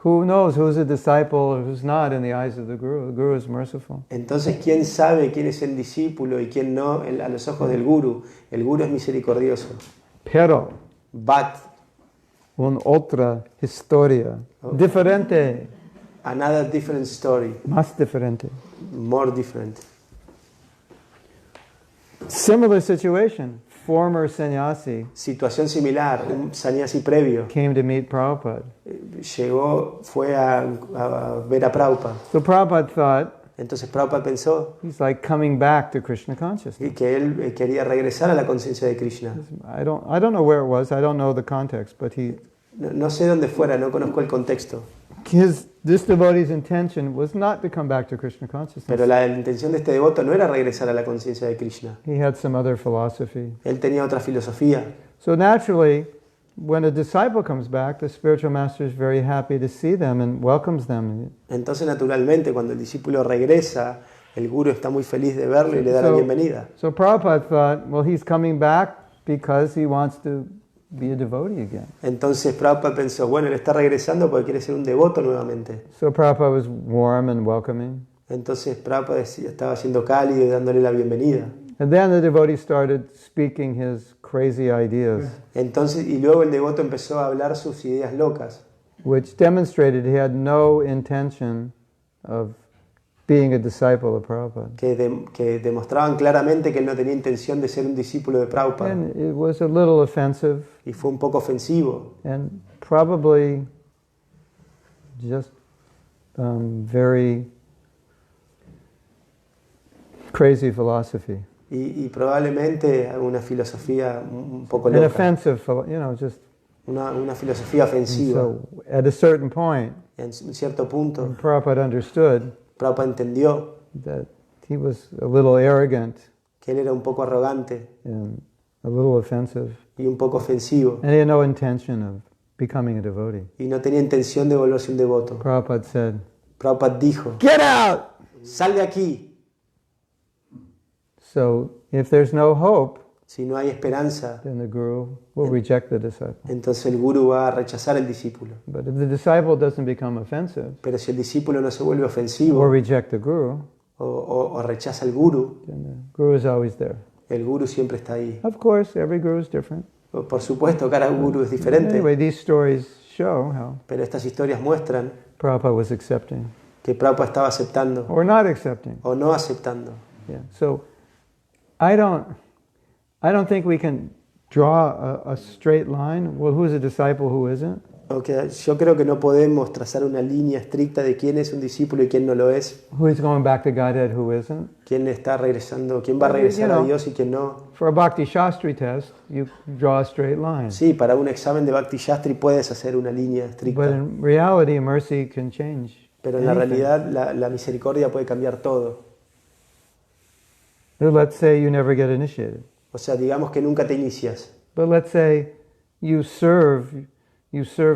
who knows who's a disciple or who's not in the eyes of the Guru? The Guru is merciful. Entonces, ¿quién sabe quién es el discípulo y quién no a los ojos del Guru? El Guru es misericordioso. Pero, But, una otra historia, diferente, another different story, más diferente. more different. Similar situation, former sannyasi Situación similar, un sannyasi previo came to meet Prabhupada. fue a ver a Prabhupada. So Prabhupada thought Entonces Prabhupada pensó he's like coming back to Krishna consciousness. que él quería regresar a la conciencia de Krishna. I don't know where it was, I don't know the context, but No sé dónde fuera, no conozco el contexto. this devotee's intention was not to come back to Krishna consciousness. Pero la intención de este devoto no era regresar a la conciencia de Krishna. He had some other philosophy. Él tenía otra filosofía. So naturally, when a disciple comes back, the spiritual master is very happy to see them and welcomes them. Entonces, naturalmente, cuando el discípulo regresa, el guru está muy feliz de verlo y le da la bienvenida. So Prabhupada thought, well, he's coming back because he wants to be a devotee again. Entonces Prabhupada pensó, bueno, él está regresando porque quiere ser un devoto nuevamente. So Prabhupada was warm and welcoming. Entonces Prabhupada estaba siendo cálido y dándole la bienvenida. And then the devotee started speaking his crazy ideas, Entonces, y luego el devoto empezó a hablar sus ideas locas, which demonstrated he had no intention of being a disciple of Prabhupada. que demostraban claramente que él no tenía intención de ser un discípulo de Prabhupada. And it was a little offensive Y fue un poco ofensivo. and probably just very crazy philosophy. Y probablemente una filosofía un poco An loca. offensive, just. Una filosofía And ofensiva. so at a certain point, En un cierto punto, Prabhupada understood Prabhupada entendió that he was a little arrogant que él era un poco arrogante and a little offensive, y un poco ofensivo. and he had no intention of becoming a devotee. Y no tenía intención de volverse un devoto. Prabhupada said, Prabhupada dijo, "Get out!" sal de aquí. So if there's no hope, Si no hay esperanza, then the guru will reject the disciple. entonces el guru va a rechazar al discípulo. But if the disciple doesn't become offensive Pero si el discípulo no se vuelve ofensivo or reject the guru, o rechaza al guru, then the guru is always there. el guru siempre está ahí. Of course, every guru is different. Por supuesto, cada guru es diferente, Anyway, these stories show how pero estas historias muestran Prabhupada was accepting que Prabhupada estaba aceptando or not accepting. o no aceptando. Yeah. So I don't think we can draw a straight line. Well, who's a disciple, who isn't? Okay, yo creo que no podemos trazar una línea estricta de quién es un discípulo y quién no lo es, Who is going back to Godhead, who isn't. quién está regresando, quién va a regresar a Dios y quién no. For a Bhakti Shastri test, you draw a straight line. Sí, para un examen de Bhakti Shastri puedes hacer una línea But estricta, in reality, mercy can change. pero en la anything. realidad la misericordia puede cambiar todo. So let's say you never get initiated. O sea, digamos que nunca te inicias, But let's say you serve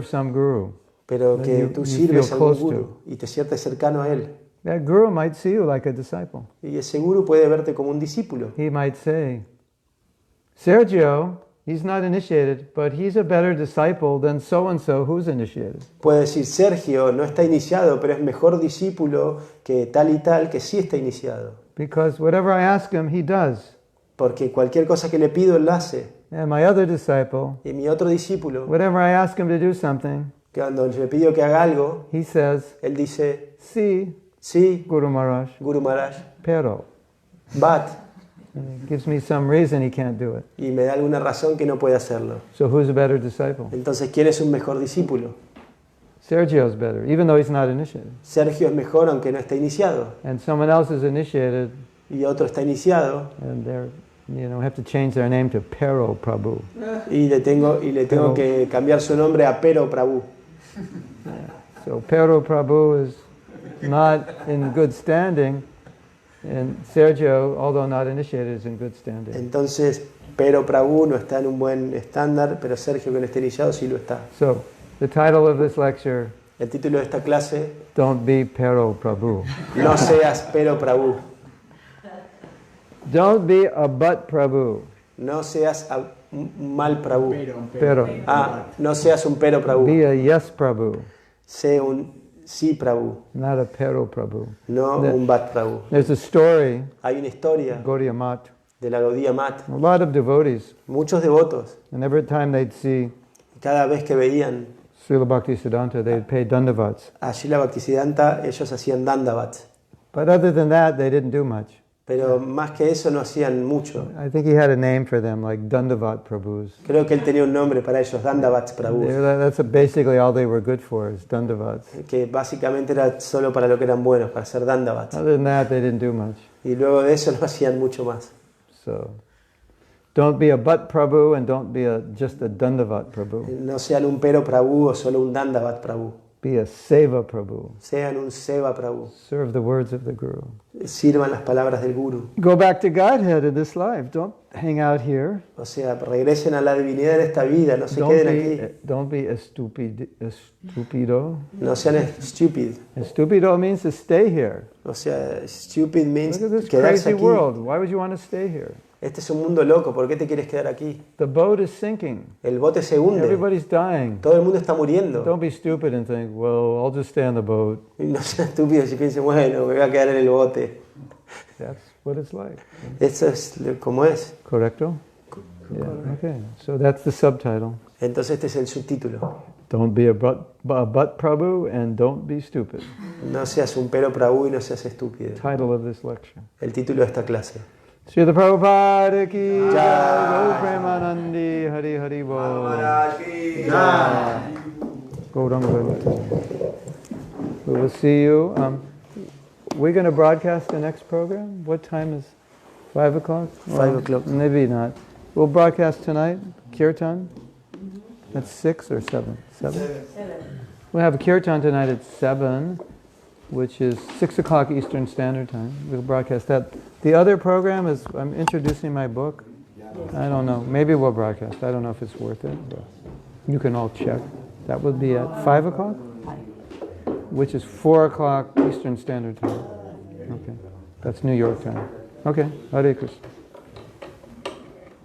some guru. pero That que you tú feel sirves a algún close guru y te sientes cercano a él. That guru might see you like a disciple. Y ese guru puede verte como un discípulo. He might say, Sergio, he's not initiated, but he's a better disciple than so-and-so who's initiated. Puede decir, Sergio no está iniciado, pero es mejor discípulo que tal y tal que sí está iniciado. Because whatever I ask him, he does. Porque cualquier cosa que le pido, él la hace. And my other disciple, Y mi otro discípulo, whatever I ask him to do something, cuando le pido que haga algo, he says, él dice, sí, sí, Guru Maharaj, Guru Maharaj, pero. but, And he gives me some reason he can't do it. y me da alguna razón que no puede hacerlo. So who's a better disciple? Entonces, ¿quién es un mejor discípulo? Sergio's better, even though he's not initiated. Sergio es mejor aunque no esté iniciado. And someone else is initiated, Y otro está iniciado and have to change their name to Pero Prabhu. y le tengo que cambiar su nombre a Pero Prabhu. So Pero Prabhu is not in good standing, and Sergio, although not initiated, is in good standing. Entonces, Pero Prabhu no está en un buen estándar, pero Sergio que no esté iniciado sí lo está. So the title of this lecture, El título de esta clase, Don't Be Pero Prabhu. no seas Pero Prabhu, Don't be a but Prabhu. no seas un mal Prabhu. Pero. No seas un Pero Prabhu, Be a yes Prabhu, sé un sí Prabhu, not a Pero Prabhu. no un Bat Prabhu. There's a story, Hay una historia Gaudiya Mat. de la Gaudiya Mat, A lot of devotees, muchos devotos, and every time they'd see cada vez que veían Srila Bhaktisiddhanta, they'd pay dandavats. a Srila Bhaktisiddhanta, ellos hacían dandavats, But other than that, they didn't do much. pero más que eso no hacían mucho. I think he had a name for them, like Dandavat Prabhus. Creo que él tenía un nombre para ellos, Dandavats Prabhu, That's basically all they were good for, is Dandavats. que básicamente era solo para lo que eran buenos, para hacer Dandavats. Other than that, they didn't do much. Y luego de eso no hacían mucho más. So, don't be a but Prabhu and don't be just a Dandavat Prabhu. No sean un Pero Prabhu o solo un Dandavat Prabhu. Be a Seva Prabhu. Sean un Seva Prabhu. Serve the words of the Guru. Sirvan las palabras del Guru. Go back to Godhead in this life. Don't hang out here. O sea, regresen a la divinidad en esta vida, no se queden aquí. Don't be a stupido. No sean stupid. Stupido means to stay here. O sea, stupid means Look at this quedarse crazy aquí. world. Why would you want to stay here? Este es un mundo loco, ¿por qué te quieres quedar aquí? The boat is sinking. El bote se hunde, Everybody's dying. todo el mundo está muriendo. Don't be stupid and think, well, I'll just stay on the boat. Y no sean estúpidos y piensen, bueno, me voy a quedar en el bote. That's what it's like. Eso es como es. Correcto? Yeah. Okay. So that's the subtitle. Entonces este es el subtítulo. Don't be a but Prabhu and don't be stupid. No seas un Pero Prabhu y no seas estúpido. Title of this lecture. El título de esta clase. Srila Prabhupada ki jai, Go Premanandi, Hari Hari Bol. Gauranga. We will see you. We're going to broadcast the next program. What time is 5 o'clock? 5 o'clock. Maybe not. We'll broadcast tonight, Kirtan. That's 6 or 7? 7? We'll have a Kirtan tonight at 7, which is 6 o'clock Eastern Standard Time. We'll broadcast that. The other program is, I'm introducing my book. I don't know. Maybe we'll broadcast. I don't know if it's worth it. But you can all check. That would be at 5 o'clock, which is 4 o'clock Eastern Standard Time. Okay. That's New York time. Okay. Hare Krishna.